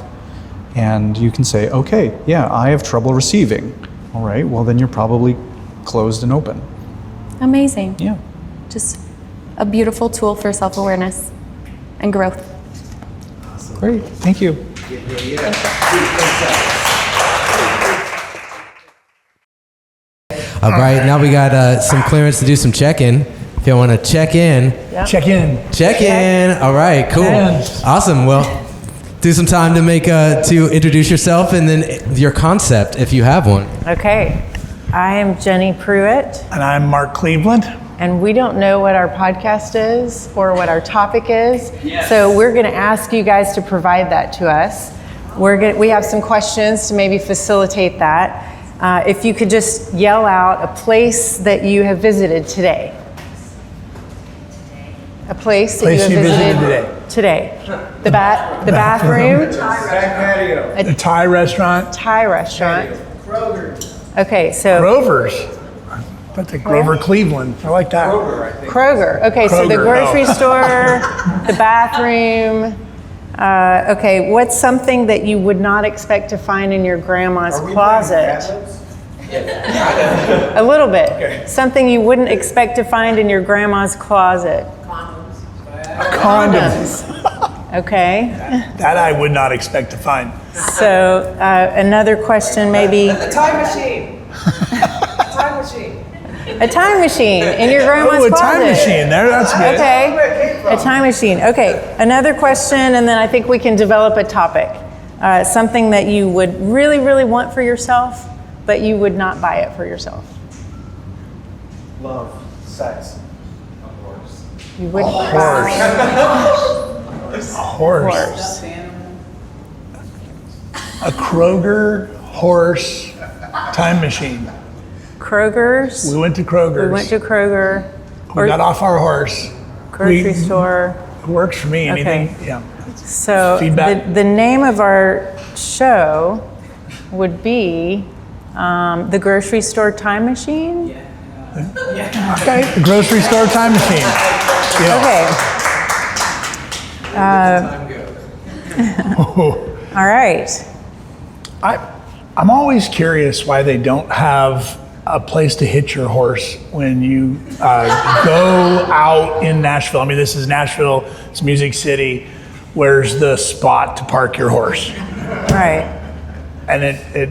And you can say, okay, yeah, I have trouble receiving. All right, well then you're probably closed and open. Amazing. Yeah. Just a beautiful tool for self-awareness and growth. Great, thank you. All right, now we got some clearance to do some check-in. If y'all want to check in. Check in. Check in. All right, cool. Awesome. Well, do some time to to introduce yourself and then your concept if you have one. Okay, I am Jenny Pruitt, And I'm Mark Cleveland. and we don't know what our podcast is or what our topic is, so we're going to ask you guys to provide that to us. We have some questions to maybe facilitate that. If you could just yell out a place that you have visited today. A place that you have visited today. The bathroom. The Thai restaurant. Thai restaurant. Okay, so Grover's. But the Grover Cleveland. I like that. Kroger. Okay, so the Kroger, grocery oh. store, the bathroom. Okay, what's something that you would not expect to find in your grandma's closet? A little bit. Okay. Something you wouldn't expect to find in your grandma's closet. Condoms. Okay. That I would not expect to find. So another question maybe. A time machine. A time machine. A time machine in your grandma's Oh, a closet. time machine. There, that's good. Okay, a time machine. Okay, another question, and then I think we can develop a topic. Something that you would really, really want for yourself, but you would not buy it for yourself. Love, sex, of course. You wouldn't buy Horse. A Kroger horse time machine. Kroger's. We went to Kroger's. We went to Kroger. We got off our horse. Grocery store. It works for me. Anything. Okay. Yeah. So Feedback. the name of our show would be The Grocery Store Time Machine. Okay. The grocery store time machine. Yeah. Okay. All right. I'm always curious why they don't have a place to hitch your horse when you go out in Nashville. I mean, this is Nashville, it's Music City. Where's the spot to park your horse? Right. And it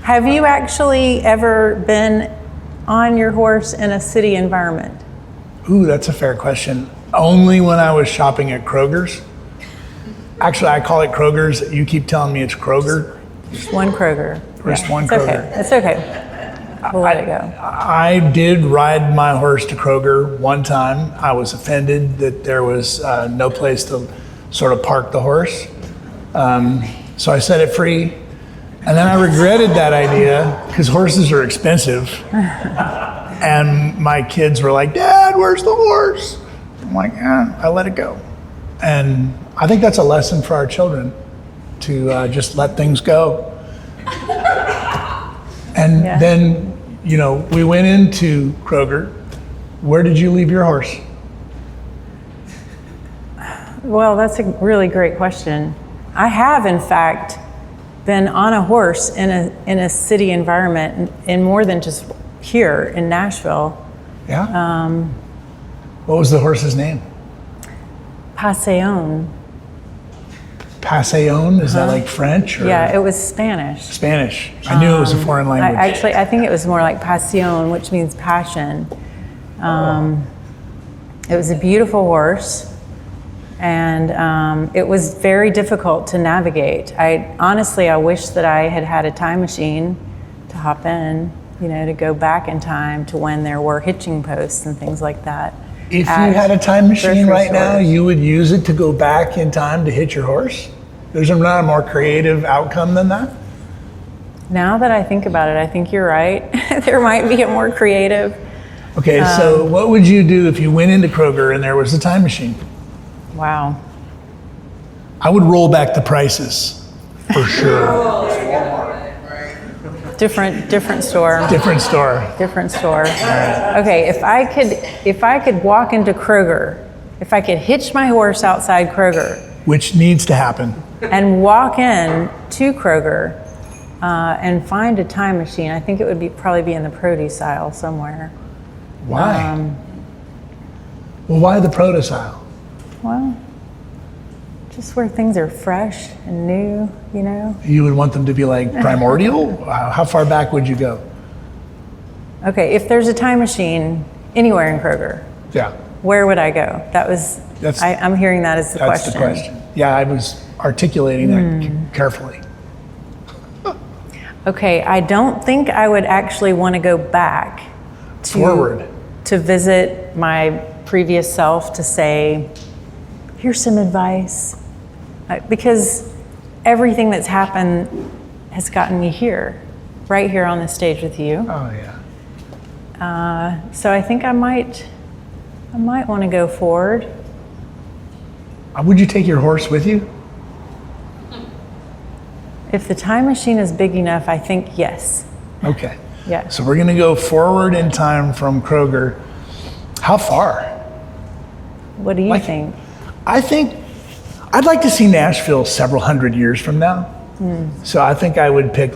Have you actually ever been on your horse in a city environment? ooh, that's a fair question. Only when I was shopping at Kroger's. Actually, I call it Kroger's. You keep telling me it's Kroger. Just one Kroger. Just one it's Kroger. Okay. It's okay. We'll let it go. I did ride my horse to Kroger one time. I was offended that there was no place to sort of park the horse. So I set it free. And then I regretted that idea because horses are expensive. And my kids were like, Dad, where's the horse? I'm like, I let it go. And I think that's a lesson for our children to just let things go. And then, you know, we went into Kroger. Where did you leave your horse? Well, that's a really great question. I have, in fact, been on a horse in a city environment in more than just here in Nashville. Yeah? What was the horse's name? Passion. Passion? Is that like French? Or Yeah, it was Spanish. Spanish. I knew it was a foreign language. I think it was more like passion, which means passion. It was a beautiful horse, and it was very difficult to navigate. I wish that I had had a time machine to hop in, you know, to go back in time to when there were hitching posts and things like that. If you had a time machine right now, you would use it to go back in time to hitch your horse? There's not a more creative outcome than that? Now that I think about it, I think you're right. There might be a more creative. Okay, so what would you do if you went into Kroger and there was a time machine? Wow. I would roll back the prices, for sure. Different store. Different store. Different store. Okay, if I could walk into Kroger, if I could hitch my horse outside Kroger, Which needs to happen. and walk in to Kroger and find a time machine, I think it would probably be in the produce aisle somewhere. Why? Well, why the produce aisle? Well, just where things are fresh and new, you know? You would want them to be like primordial? How far back would you go? Okay, if there's a time machine anywhere in Kroger, Yeah, where would I go? I'm hearing that as the that's question. the question. Yeah, I was articulating that carefully. Okay, I don't think I would actually want to go back Forward. to visit my previous self to say, here's some advice. Because everything that's happened has gotten me here, right here on the stage with you. Oh, yeah. So I think I might want to go forward. Would you take your horse with you? If the time machine is big enough, I think yes. Okay. Yeah. So we're going to go forward in time from Kroger. How far? What do you think? I think I'd like to see Nashville several hundred years from now. So I think I would pick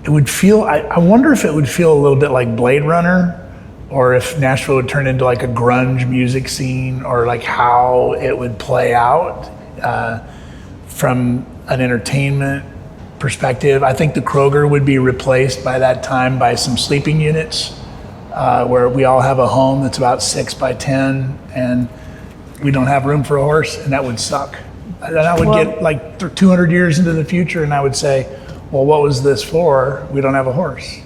it would feel, I wonder if it would feel a little bit like Blade Runner, or if Nashville would turn into like a grunge music scene, or like how it would play out from an entertainment perspective. I think the Kroger would be replaced by that time by some sleeping units where we all have a home that's about 6 by 10 and we don't have room for a horse, and that would suck. And I would get like 200 years into the future and I would say, well, what was this for? We don't have a horse.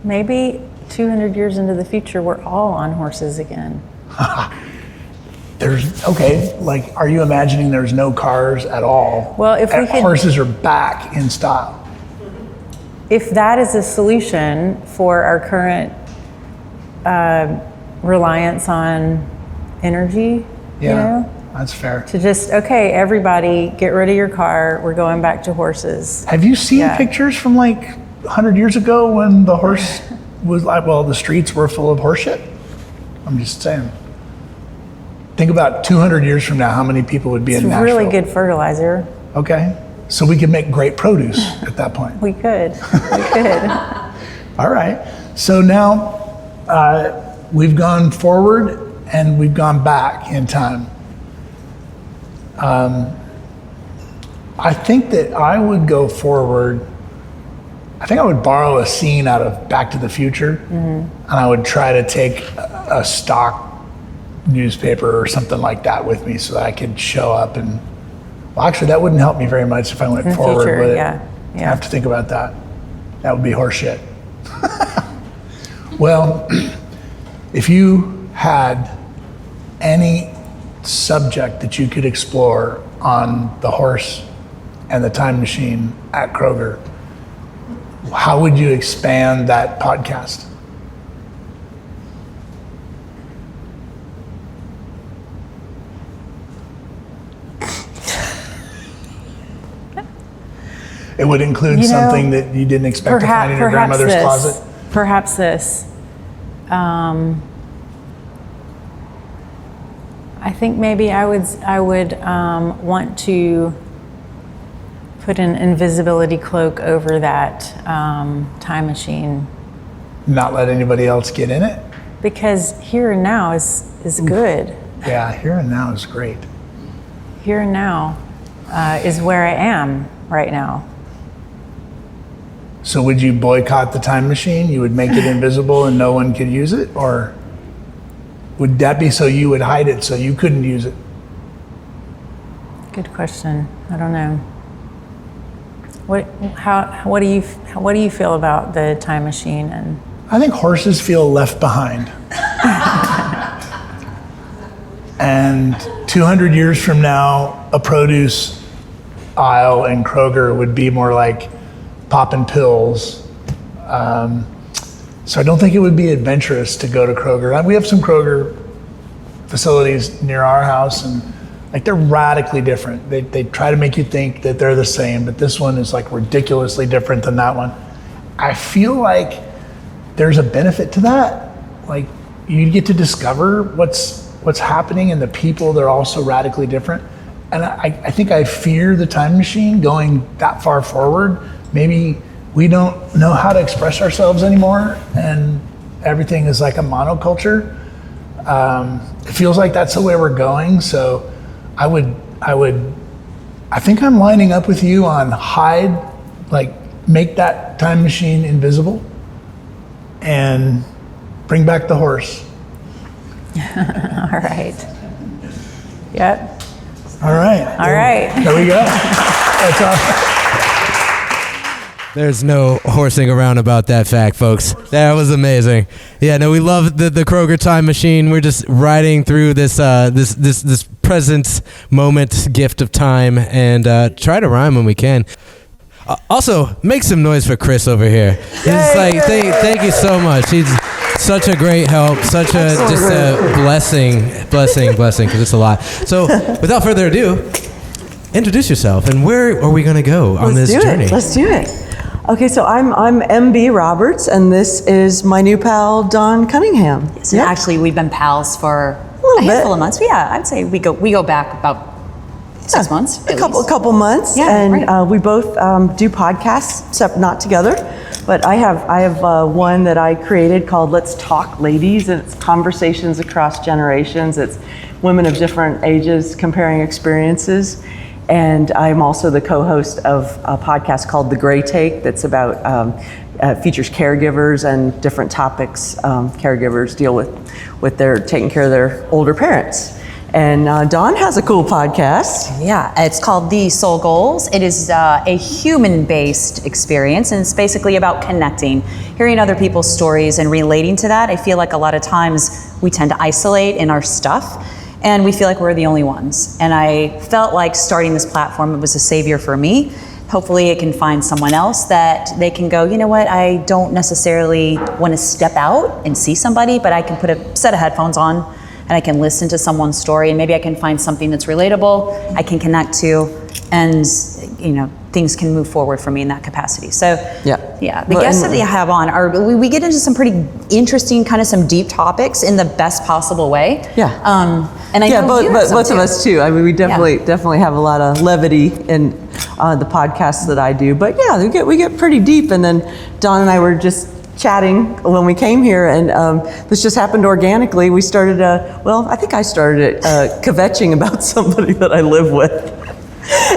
Maybe 200 years into the future, we're all on horses again. Like, are you imagining there's no cars at all? Well, if we could, horses are back in style. if that is a solution for our current reliance on energy, Yeah, you know, that's fair. to just, okay, everybody get rid of your car, we're going back to horses. Have you seen Yeah. pictures from like 100 years ago when the horse was like, well, the streets were full of horse shit? I'm just saying. Think about 200 years from now, how many people would be It's in Nashville? really good fertilizer. Okay, so we could make great produce at that point. We could, we could. All right, so now we've gone forward and we've gone back in time. I think that I would go forward. I think I would borrow a scene out of Back to the Future, and I would try to take a stock newspaper or something like that with me so that I could show up and, well, actually that wouldn't help me very much if I went In the forward future, with it. yeah, I have to think about that. That would be horseshit. Well, if you had any subject that you could explore on the horse and the time machine at Kroger, how would you expand that podcast? It would include something that you didn't expect to find in your grandmother's closet? Perhaps this. I think maybe I would want to put an invisibility cloak over that time machine. Not let anybody else get in it? Because here and now is good. Yeah, here and now is great. Here and now is where I am right now. So would you boycott the time machine? You would make it invisible and no one could use it? Or would that be so you would hide it so you couldn't use it? Good question. I don't know. What do you feel about the time machine? And I think horses feel left behind. And 200 years from now, a produce aisle in Kroger would be more like popping pills. So I don't think it would be adventurous to go to Kroger. We have some Kroger facilities near our house, and like they're radically different. They try to make you think that they're the same, but this one is like ridiculously different than that one. I feel like there's a benefit to that. Like you get to discover what's happening, and the people, they're also radically different. And I think I fear the time machine going that far forward. Maybe we don't know how to express ourselves anymore, and everything is like a monoculture. It feels like that's the way we're going. So I think I'm lining up with you on hide, like make that time machine invisible and bring back the horse. all right. Yep. All right. All right. There we go. That's awesome. There's no horsing around about that fact, folks. That was amazing. Yeah, no, we love the Kroger time machine. We're just riding through this this present moment gift of time, and try to rhyme when we can. Also, make some noise for Chris over here. It's like thank you so much. He's such a great help, such a just a blessing, because it's a lot. So, without further ado, introduce yourself, and where are we going to go on this journey? Let's do it. Okay, so I'm MB Roberts, and this is my new pal, Dawn Cunningham. So actually, we've been pals for a handful of months. Yeah, I'd say we go back about 6 months. A couple months. Yeah, and right. we both do podcasts, except not together. But I have one that I created called Let's Talk Ladies, and it's conversations across generations. It's women of different ages comparing experiences. And I'm also the co-host of a podcast called The Gray Take that's about, features caregivers and different topics caregivers deal with their taking care of their older parents. And Dawn has a cool podcast. Yeah, it's called The Soul Goals. It is a human-based experience, and it's basically about connecting, hearing other people's stories and relating to that. I feel like a lot of times we tend to isolate in our stuff, and we feel like we're the only ones. And I felt like starting this platform, it was a savior for me. Hopefully it can find someone else that they can go, you know what, I don't necessarily want to step out and see somebody, but I can put a set of headphones on and I can listen to someone's story, and maybe I can find something that's relatable, I can connect to, and things can move forward for me in that capacity. So yeah, the guests that you have on we get into some pretty interesting, kind of some deep topics in the best possible way. Yeah. And I know both of us too. I mean, we definitely have a lot of levity in the podcasts that I do. But yeah, we get pretty deep. And then Dawn and I were just chatting when we came here, and this just happened organically. We started I think I started kvetching about somebody that I live with.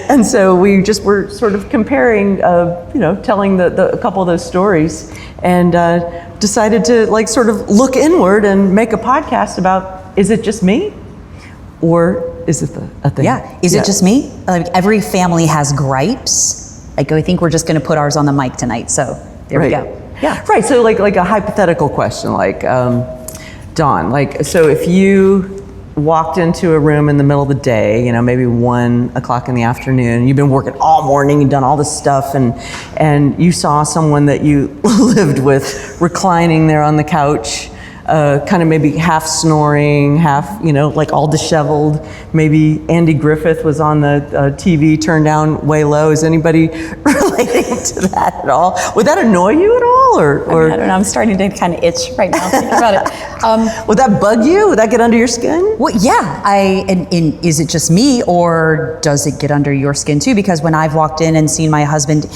And so we just were sort of comparing, telling a couple of those stories, and decided to sort of look inward and make a podcast about, is it just me? Or is it a thing? Yeah, is it just me? Like, every family has gripes. I think we're just going to put ours on the mic tonight. So there we go. Yeah. Right. So like a hypothetical question, Dawn, so if you walked into a room in the middle of the day, maybe 1 o'clock in the afternoon, you've been working all morning, you've done all this stuff, and you saw someone that you lived with reclining there on the couch, kind of maybe half snoring, half, all disheveled. Maybe Andy Griffith was on the TV turned down way low. Is anybody relating to that at all? Would that annoy you at all? Or I don't know. I'm starting to kind of itch right now thinking about it. Would that bug you? Would that get under your skin? Well, yeah. Is it just me, or does it get under your skin too? Because when I've walked in and seen my husband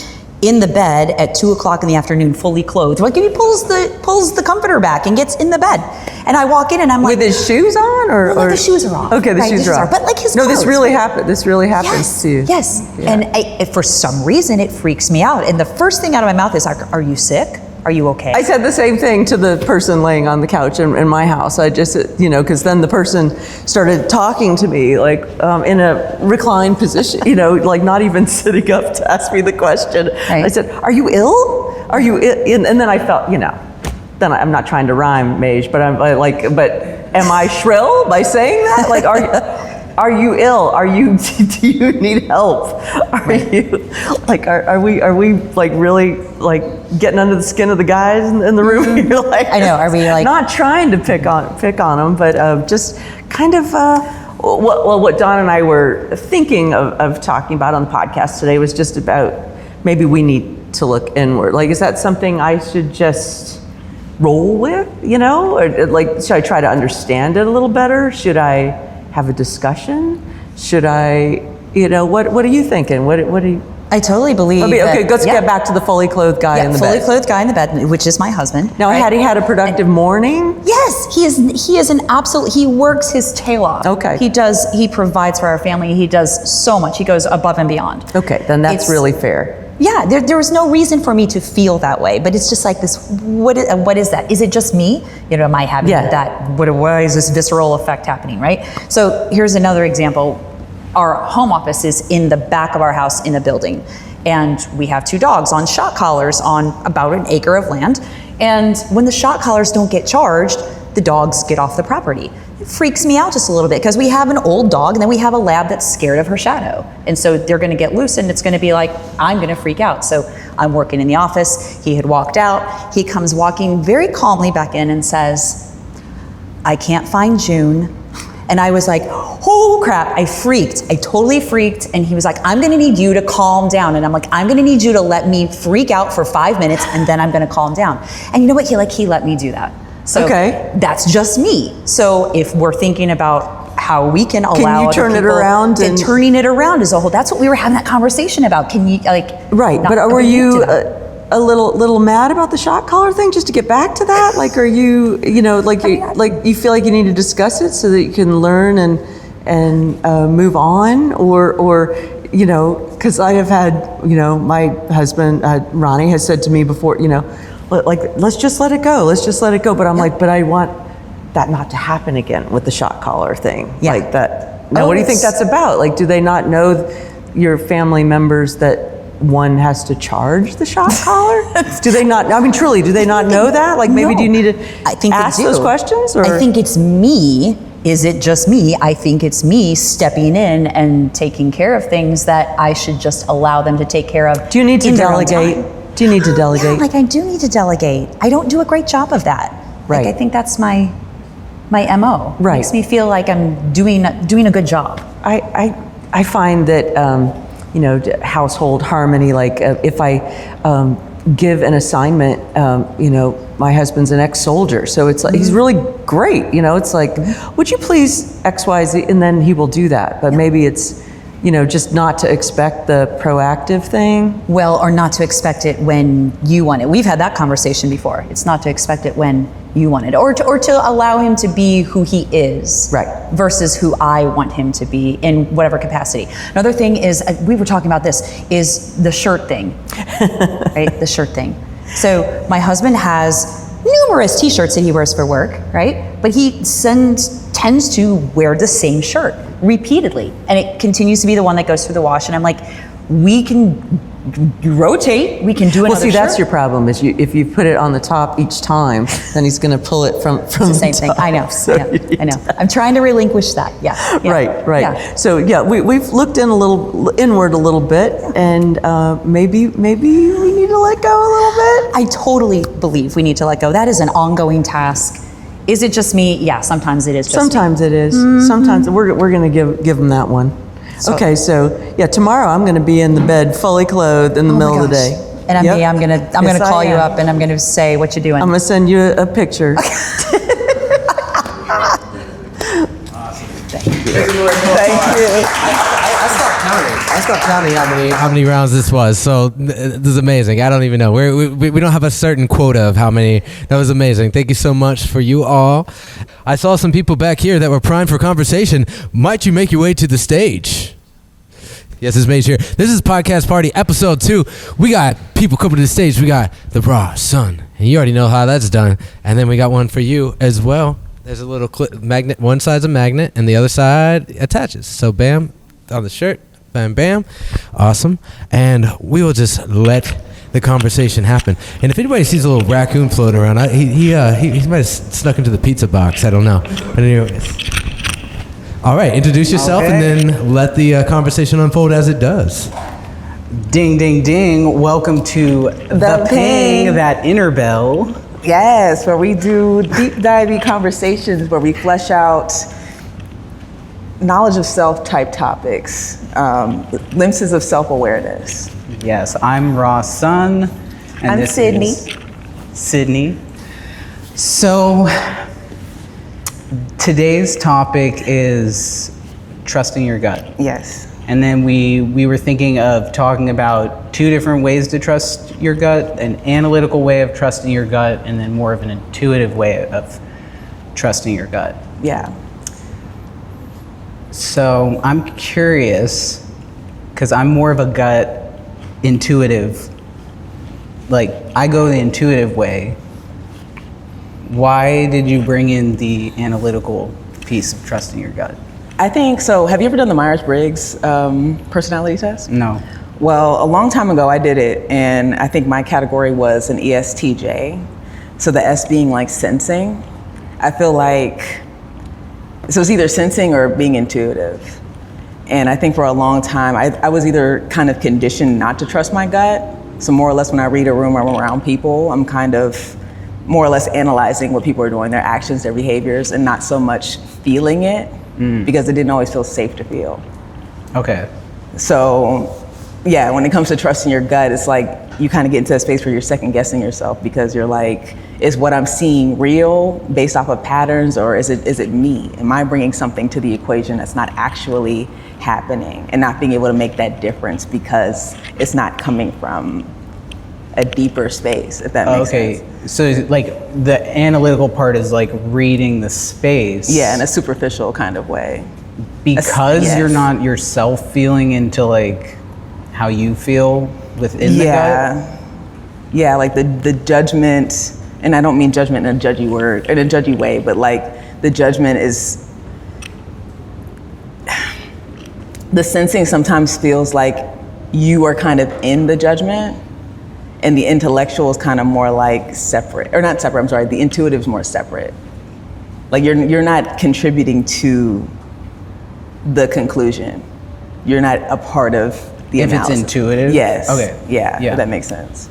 in the bed at 2 o'clock in the afternoon, fully clothed, and he pulls the comforter back and gets in the bed, and I walk in and I'm like, with his shoes on, or the shoes are off. Okay, the shoes are off. But his clothes. This really happened. This really happens to you. Yes. Yeah. And for some reason it freaks me out. And the first thing out of my mouth is, "Are you sick? Are you okay?" I said the same thing to the person laying on the couch in my house. I just, because then the person started talking to me in a reclined position, not even sitting up to ask me the question. Right. I said, "Are you ill? Are you ill?" And then I felt, then I'm not trying to rhyme, Mage, but but am I shrill by saying that? Are you ill? Do you need help? Are you are we really getting under the skin of the guys in the room? You're I know. Are we not trying to pick on them, but just kind of what Dawn and I were thinking of talking about on the podcast today was just about maybe we need to look inward. Is that something I should just roll with? Or should I try to understand it a little better? Should I have a discussion? Should I, what are you thinking? What do you? I totally believe. Okay, let's get back to the fully clothed guy in the bed. Fully clothed guy in the bed, which is my husband. Now, had he had a productive morning? Yes, he is an absolute. He works his tail off. Okay. He provides for our family. He does so much. He goes above and beyond. Okay, then that's really fair. Yeah, there was no reason for me to feel that way, but it's just like this. What is that? Is it just me? Am I having that? Why is this visceral effect happening? Right. So here's another example. Our home office is in the back of our house in a building, and we have 2 dogs on shot collars on about an acre of land. And when the shot collars don't get charged, the dogs get off the property. It freaks me out just a little bit because we have an old dog and then we have a lab that's scared of her shadow. And so they're going to get loose and it's going to be like, I'm going to freak out. So I'm working in the office. He had walked out. He comes walking very calmly back in and says, "I can't find June." And I was like, oh crap, I freaked. I totally freaked. And he was like, "I'm gonna need you to calm down." And I'm like, "I'm gonna need you to let me freak out for 5 minutes and then I'm gonna calm down." And you know what, he let me do that. So that's just me. So if we're thinking about how we can allow you turn it around, and turning it around as a whole, that's what we were having that conversation about. Can you right, but were you a little mad about the shot collar thing, just to get back to that? Are you, you feel like you need to discuss it so that you can learn and move on, or you know, because I have had, you know, my husband, Ronnie, has said to me before, you know, like, let's just let it go. Let's just let it go. But I'm like, but I want that not to happen again with the shot collar thing. Yeah. Like that. Now, what do you think that's about? Like, do they not know your family members that one has to charge the shot collar? Do they not? I mean, truly, do they not know that? Like, maybe No. do you need to I think they ask do. those questions? Or? I think it's me. Is it just me? I think it's me stepping in and taking care of things that I should just allow them to take care of. Do you need to in their own delegate? time. Do you need to delegate? Yeah, like I do need to delegate. I don't do a great job of that. Right. Like I think that's my MO. Right. Makes me feel like I'm doing a good job. I find that you know, household harmony. Like if I give an assignment, you know, my husband's an ex-soldier, so it's like he's really great. You know, it's like, would you please X, Y, Z, and then he will do that. But maybe it's, you know, just not to expect the proactive thing. Well, or not to expect it when you want it. We've had that conversation before. It's not to expect it when you want it, or to allow him to be who he is, right, versus who I want him to be in whatever capacity. Another thing is, we were talking about this, is the shirt thing, right? The shirt thing. So my husband has numerous T-shirts that he wears for work, right? But he tends to wear the same shirt repeatedly, and it continues to be the one that goes through the wash. And I'm like, we can rotate. We can do another Well, see, that's shirt. your problem. Is if you put it on the top each time, then he's going to pull it from It's the same thing. top. I know. So I know. I'm trying to relinquish that. Yeah. Yeah. Right. Yeah. So yeah, we've looked inward a little bit, and maybe we need to let go a little bit. I totally believe we need to let go. That is an ongoing task. Is it just me? Yeah. Sometimes it is. Just Sometimes me. it is. Mhm. Sometimes we're going to give them that one. So- Okay, so yeah, tomorrow I'm going to be in the bed fully clothed in the Oh my middle of the gosh. day. And I'm Yep. me. I'm gonna Yes, I call you am. up and I'm gonna say what you doing. I'm going to send you a picture. Thank you. I stopped counting how many rounds this was. So this is amazing. I don't even know. We don't have a certain quota of how many. That was amazing. Thank you so much for you all. I saw some people back here that were primed for conversation. Might you make your way to the stage? Yes, it's Mage here. This is Podcast Party Episode 2. We got people coming to the stage. We got the Raw Sun. And you already know how that's done. And then we got one for you as well. There's a little magnet. One side's a magnet and the other side attaches. So bam, on the shirt. Bam, bam. Awesome. And we will just let the conversation happen. And if anybody sees a little raccoon floating around, he might have snuck into the pizza box. I don't know. But anyways. All right, introduce yourself and then let the conversation unfold as it does. Ding, ding, ding. Welcome to The Ping, that inner bell. Yes, where we do deep divey conversations where we flesh out knowledge of self type topics, glimpses of self-awareness. Yes, I'm Ross Sun. And I'm this Sydney. is Sydney. So today's topic is trusting your gut. Yes. And then we were thinking of talking about two different ways to trust your gut, an analytical way of trusting your gut, and then more of an intuitive way of trusting your gut. Yeah. So I'm curious, because I'm more of a gut intuitive, like I go the intuitive way. Why did you bring in the analytical piece of trusting your gut? I think so. Have you ever done the Myers-Briggs personality test? No. Well, a long time ago I did it, and I think my category was an ESTJ. So the S being like sensing. I feel like, so it's either sensing or being intuitive. And I think for a long time, I was either kind of conditioned not to trust my gut. So more or less when I read a room or I'm around people, I'm kind of more or less analyzing what people are doing, their actions, their behaviors, and not so much feeling it because it didn't always feel safe to feel. Okay. So yeah, when it comes to trusting your gut, it's like you kind of get into a space where you're second guessing yourself because you're like, is what I'm seeing real based off of patterns, or is it me? Am I bringing something to the equation that's not actually happening, and not being able to make that difference because it's not coming from a deeper space, if that makes sense. Okay, so like the analytical part is like reading the space. Yeah, in a superficial kind of way. because Yes. you're not yourself feeling into like how you feel within the gut. Yeah, like the judgment, and I don't mean judgment in a judgy word, in a judgy way, but like the judgment is, the sensing sometimes feels like you are kind of in the judgment, and the intellectual is kind of more like separate, or not separate, I'm sorry, the intuitive is more separate. Like you're not contributing to the conclusion. You're not a part of the If analysis. it's intuitive? Yes. Okay. Yeah, Yeah. if that makes sense.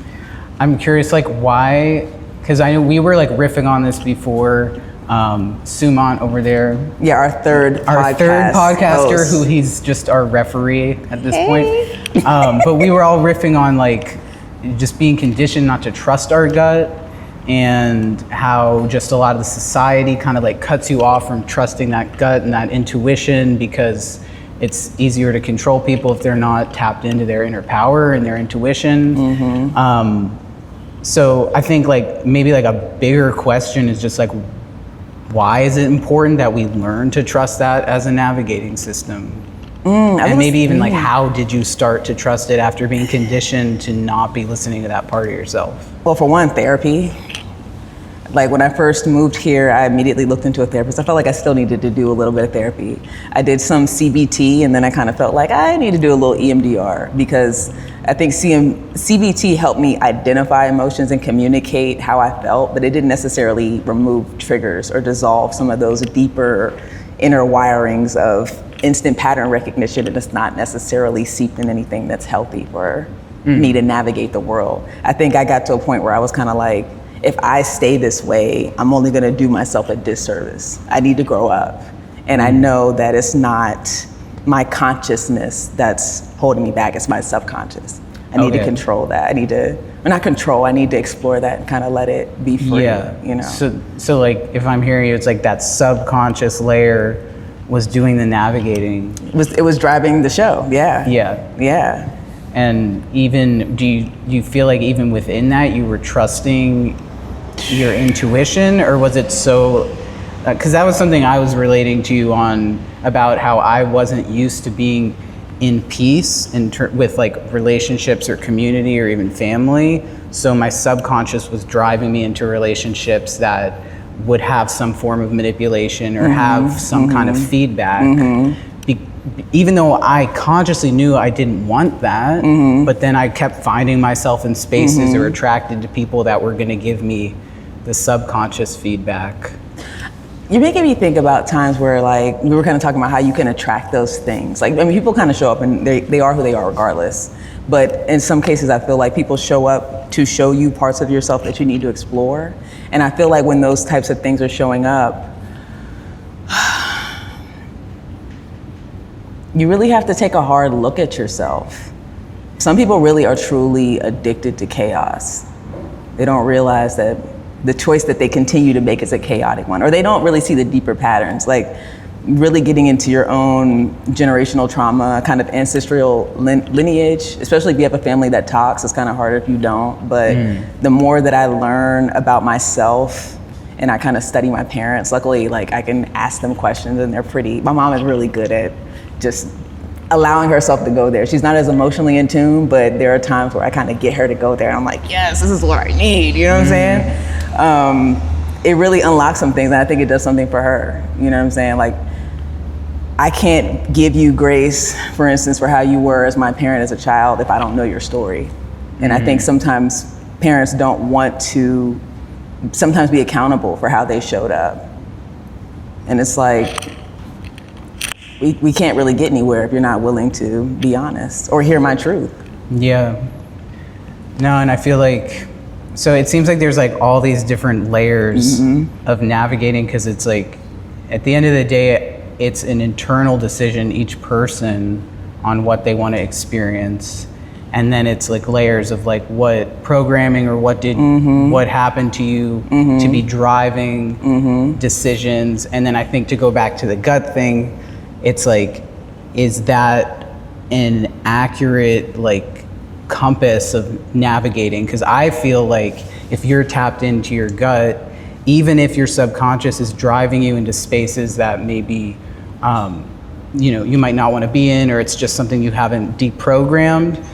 I'm curious, like, why? Because I know we were like riffing on this before. Sumant over there. Yeah, our third podcaster, host. who he's just our referee at this point. But we were all riffing on like just being conditioned not to trust our gut, and how just a lot of the society kind of like cuts you off from trusting that gut and that intuition, because it's easier to control people if they're not tapped into their inner power and their intuition. So I think like maybe like a bigger question is just like, why is it important that we learn to trust that as a navigating system? And maybe even like, how did you start to trust it after being conditioned to not be listening to that part of yourself? Well, for one, therapy. Like when I first moved here, I immediately looked into a therapist. I felt like I still needed to do a little bit of therapy. I did some CBT, and then I kind of felt like I need to do a little EMDR, because I think CBT helped me identify emotions and communicate how I felt, but it didn't necessarily remove triggers or dissolve some of those deeper inner wirings of instant pattern recognition, and it's not necessarily seeped in anything that's healthy for me to navigate the world. I think I got to a point where I was kind of like, if I stay this way, I'm only gonna do myself a disservice. I need to grow up. And I know that it's not my consciousness that's holding me back, it's my subconscious. I need to control that. I need to explore that and kind of let it be free, you know? So like, if I'm hearing you, it's like that subconscious layer was doing the navigating. It was driving the show, yeah. Yeah. And even, do you feel like even within that you were trusting your intuition, or was it so, because that was something I was relating to you on, about how I wasn't used to being in peace with like relationships or community or even family. So my subconscious was driving me into relationships that would have some form of manipulation or have some kind of feedback. Even though I consciously knew I didn't want that, but then I kept finding myself in spaces or attracted to people that were going to give me the subconscious feedback. You're making me think about times where, like, we were kind of talking about how you can attract those things. Like, I mean, people kind of show up and they are who they are regardless. But in some cases, I feel like people show up to show you parts of yourself that you need to explore. And I feel like when those types of things are showing up, you really have to take a hard look at yourself. Some people really are truly addicted to chaos. They don't realize that the choice that they continue to make is a chaotic one, or they don't really see the deeper patterns, like really getting into your own generational trauma, kind of ancestral lineage, especially if you have a family that talks. It's kind of harder if you don't, but the more that I learn about myself and I kind of study my parents, luckily, like, I can ask them questions, and my mom is really good at just allowing herself to go there. She's not as emotionally in tune, but there are times where I kind of get her to go there. I'm like, yes, this is what I need, you know what I'm saying? It really unlocks some things, and I think it does something for her, you know what I'm saying? Like, I can't give you grace, for instance, for how you were as my parent as a child if I don't know your story. And I think sometimes parents don't want to sometimes be accountable for how they showed up. And it's like, we can't really get anywhere if you're not willing to be honest or hear my truth. Yeah. No, and I feel like, so it seems like there's like all these different layers of navigating, because it's like, at the end of the day, it's an internal decision, each person, on what they want to experience. And then it's like layers of like what programming or what happened to you to be driving decisions. And then I think, to go back to the gut thing, it's like, is that an accurate like compass of navigating? Because I feel like if you're tapped into your gut, even if your subconscious is driving you into spaces that maybe you might not want to be in, or it's just something you haven't deprogrammed.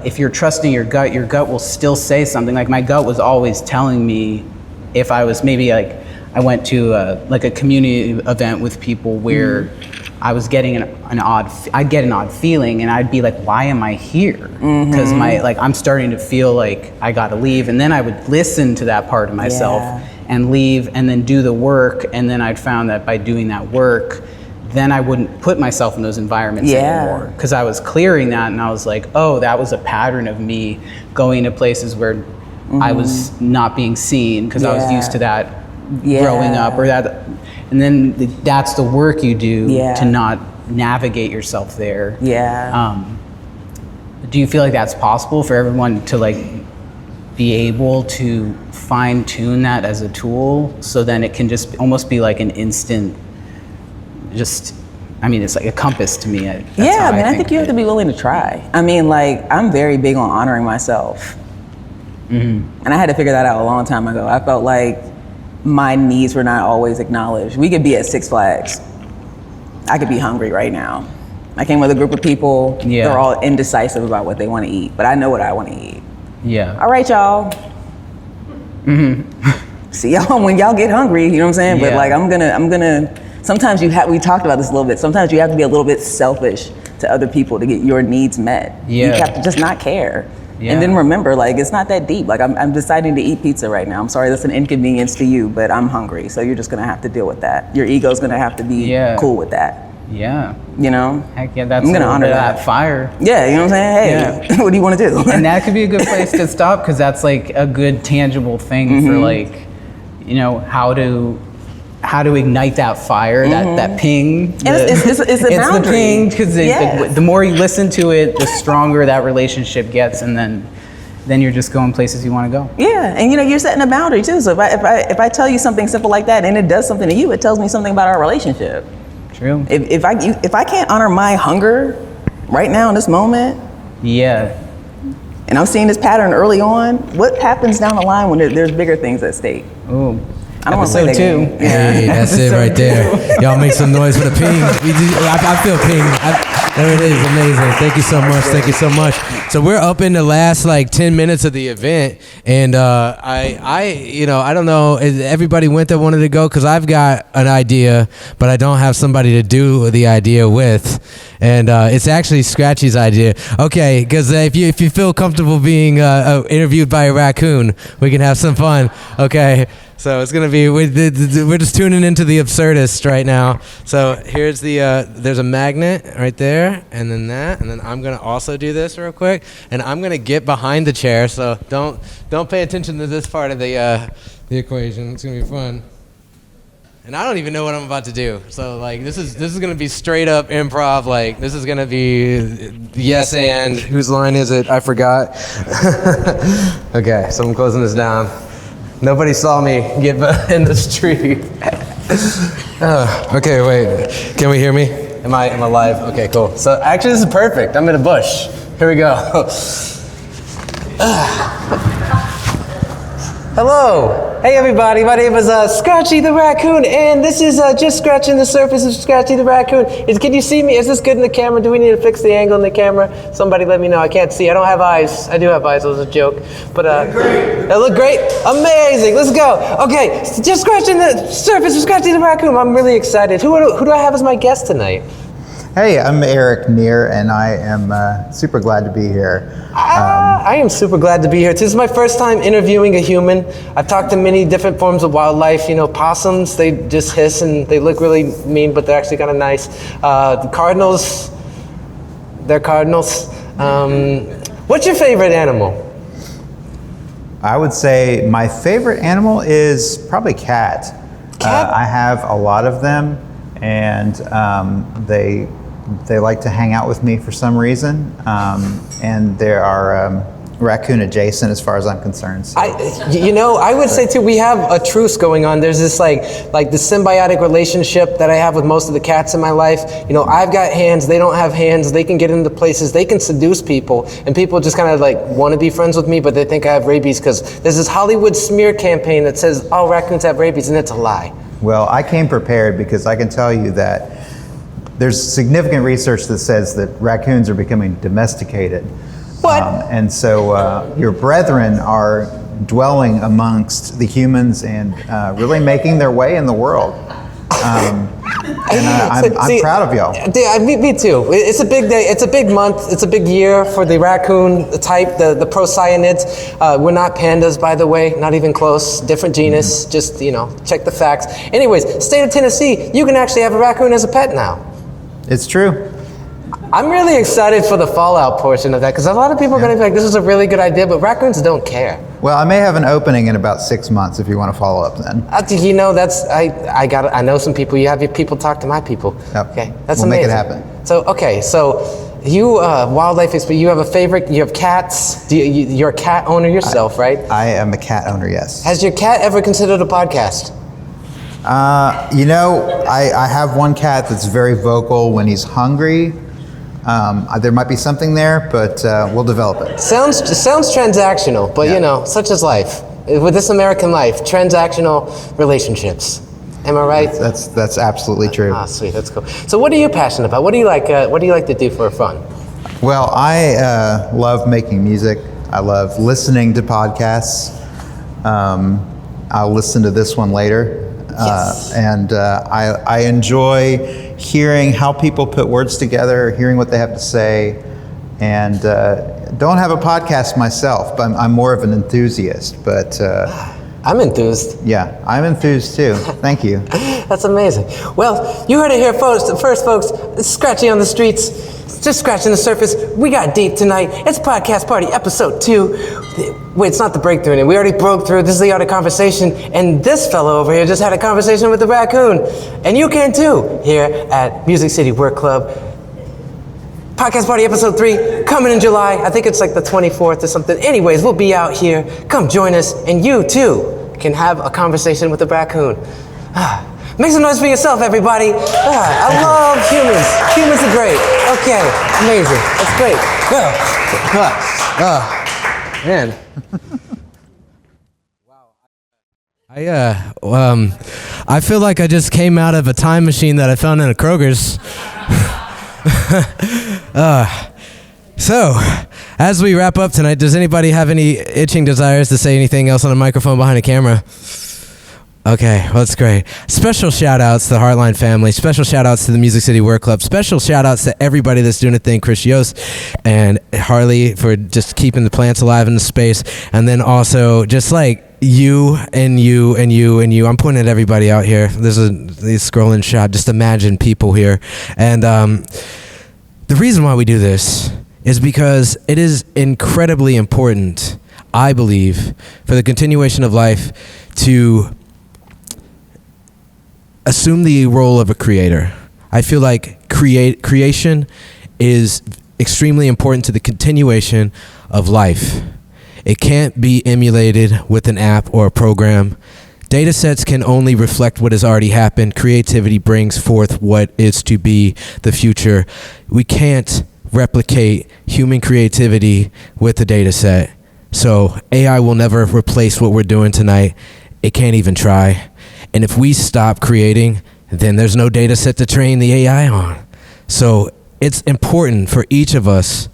If you're trusting your gut will still say something. Like my gut was always telling me if I was maybe like, I went to a community event with people where I was getting I'd get an odd feeling, and I'd be like, why am I here? Because I'm starting to feel like I gotta leave. And then I would listen to that part of myself and leave, and then do the work. And then I'd found that by doing that work, then I wouldn't put myself in those environments anymore, because I was clearing that, and I was like, oh, that was a pattern of me going to places where I was not being seen, because I was used to that growing up, or that, and then that's the work you do to not navigate yourself there. Do you feel like that's possible for everyone to like be able to fine tune that as a tool, so then it can just almost be like an instant, it's like a compass to me. I think you have to be willing to try. I'm very big on honoring myself. And I had to figure that out a long time ago. I felt like my needs were not always acknowledged. We could be at Six Flags. I could be hungry right now. I came with a group of people. They're all indecisive about what they want to eat, but I know what I want to eat. All right, y'all. See y'all when y'all get hungry, you know what I'm saying? But like, I'm gonna, sometimes we talked about this a little bit, sometimes you have to be a little bit selfish to other people to get your needs met. You have to just not care. And then remember, like, it's not that deep. Like, I'm deciding to eat pizza right now. I'm sorry that's an inconvenience to you, but I'm hungry. So you're just gonna have to deal with that. Your ego's gonna have to be cool with that. You know? Heck yeah, that's I'm gonna honor that fire. Yeah, you know what I'm saying? Hey, what do you want to do? And that could be a good place to stop, because that's like a good tangible thing for like, how to ignite that fire, that ping. And it's a boundary. The ping, because the more you listen to it, the stronger that relationship gets, and then you're just going places you want to go. Yeah, and you're setting a boundary too. So if I tell you something simple like that, and it does something to you, it tells me something about our relationship. True. If I can't honor my hunger right now in this moment, and I'm seeing this pattern early on, what happens down the line when there's bigger things at stake? Ooh. I don't want to play that game. Hey, that's it right there. Y'all make some noise for the ping. I feel ping. There it is, amazing. Thank you so much. Thank you so much. So we're up in the last 10 minutes of the event, and I don't know. Everybody went that wanted to go, because I've got an idea, but I don't have somebody to do the idea with, and it's actually Scratchy's idea. Okay, because if you feel comfortable being interviewed by a raccoon, we can have some fun. Okay. So it's gonna be, we're just tuning into the absurdist right now. So here's there's a magnet right there, and then that, and then I'm gonna also do this real quick, and I'm gonna get behind the chair. So don't pay attention to this part of the equation. It's gonna be fun. And I don't even know what I'm about to do. So this is gonna be straight up improv. This is gonna be yes and whose line is it? I forgot. Okay, so I'm closing this down. Nobody saw me get in this tree. Okay, wait. Can we hear me? Am I live? Okay, cool. So actually, this is perfect. I'm in a bush. Here we go. Hello. Hey, everybody. My name is Scratchy the Raccoon, and this is just scratching the surface of Scratchy the Raccoon. Can you see me? Is this good in the camera? Do we need to fix the angle in the camera? Somebody let me know. I can't see. I don't have eyes. I do have eyes. It was a joke. But they look great. Amazing. Let's go. Okay, just scratching the surface of Scratchy the Raccoon. I'm really excited. Who do I have as my guest tonight? Hey, I'm Eric Neer, and I am super glad to be here. I am super glad to be here. This is my first time interviewing a human. I've talked to many different forms of wildlife. Possums, they just hiss and they look really mean, but they're actually kind of nice. The cardinals, they're cardinals. What's your favorite animal? I would say my favorite animal is probably cat. I have a lot of them, and they like to hang out with me for some reason, and they are raccoon adjacent as far as I'm concerned. So. I would say too, we have a truce going on. There's this like the symbiotic relationship that I have with most of the cats in my life. I've got hands, they don't have hands, they can get into places, they can seduce people, and people just kind of want to be friends with me, but they think I have rabies because there's this Hollywood smear campaign that says all raccoons have rabies, and it's a lie. Well, I came prepared because I can tell you that there's significant research that says that raccoons are becoming domesticated. What? And so your brethren are dwelling amongst the humans and really making their way in the world. And I'm proud of y'all. Yeah, me too. It's a big day. It's a big month. It's a big year for the raccoon type, the procyonids. We're not pandas, by the way. Not even close. Different genus. Just, check the facts. Anyways, state of Tennessee, you can actually have a raccoon as a pet now. It's true. I'm really excited for the fallout portion of that, because a lot of people are going to be like, this is a really good idea, but raccoons don't care. Well, I may have an opening in about 6 months if you want to follow up then. I know some people. You have your people talk to my people. Yep. Okay, that's we'll amazing. make it happen. So you wildlife expert. You have a favorite. You have cats. You're a cat owner yourself, right? I am a cat owner. Yes. Has your cat ever considered a podcast? I have one cat that's very vocal when he's hungry. There might be something there, but we'll develop it. Sounds transactional, but such is life. With this American life, transactional relationships. Am I right? That's absolutely true. Sweet, that's cool. So, what are you passionate about? What do you like? What do you like to do for fun? Well, I love making music. I love listening to podcasts. I'll listen to this one later. Yes. And I enjoy hearing how people put words together, hearing what they have to say, and don't have a podcast myself, but I'm more of an enthusiast. But I'm enthused. Yeah, I'm enthused too. Thank you. That's amazing. Well, you heard it here first, folks. It's Scratchy on the Streets. Just scratching the surface. We got deep tonight. It's Podcast Party episode 2. Wait, it's not the breakthrough in it. We already broke through. This is the art of conversation. And this fellow over here just had a conversation with the raccoon. And you can too, here at Music City Work Club. Podcast Party episode 3, coming in July. I think it's like the 24th or something. Anyways, we'll be out here. Come join us. And you too can have a conversation with the raccoon. Make some noise for yourself, everybody. I love humans. Humans are great. Okay, amazing. That's great. Man. I feel like I just came out of a time machine that I found in a Kroger's. So, as we wrap up tonight, does anybody have any itching desires to say anything else on a microphone behind a camera? Okay, well, that's great. Special shout-outs to the Heartline family. Special shout-outs to the Music City Work Club. Special shout-outs to everybody that's doing a thing. Chris Yost and Harley for just keeping the plants alive in the space. And then also just like you and you and you and you. I'm pointing at everybody out here. There's a scrolling shot. Just imagine people here. And the reason why we do this is because it is incredibly important, I believe, for the continuation of life to assume the role of a creator. I feel like creation is extremely important to the continuation of life. It can't be emulated with an app or a program. Data sets can only reflect what has already happened. Creativity brings forth what is to be the future. We can't replicate human creativity with a data set. So AI will never replace what we're doing tonight. It can't even try. And if we stop creating, then there's no data set to train the AI on. So it's important for each of us,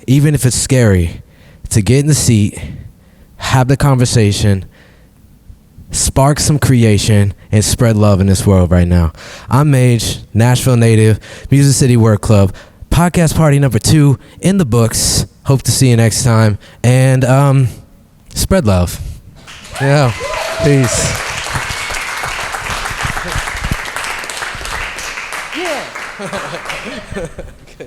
even if it's scary, to get in the seat, have the conversation, spark some creation, and spread love in this world right now. I'm Mage, Nashville native, Music City Work Club, Podcast Party number 2 in the books. Hope to see you next time. And spread love. Yeah. Peace. Yeah.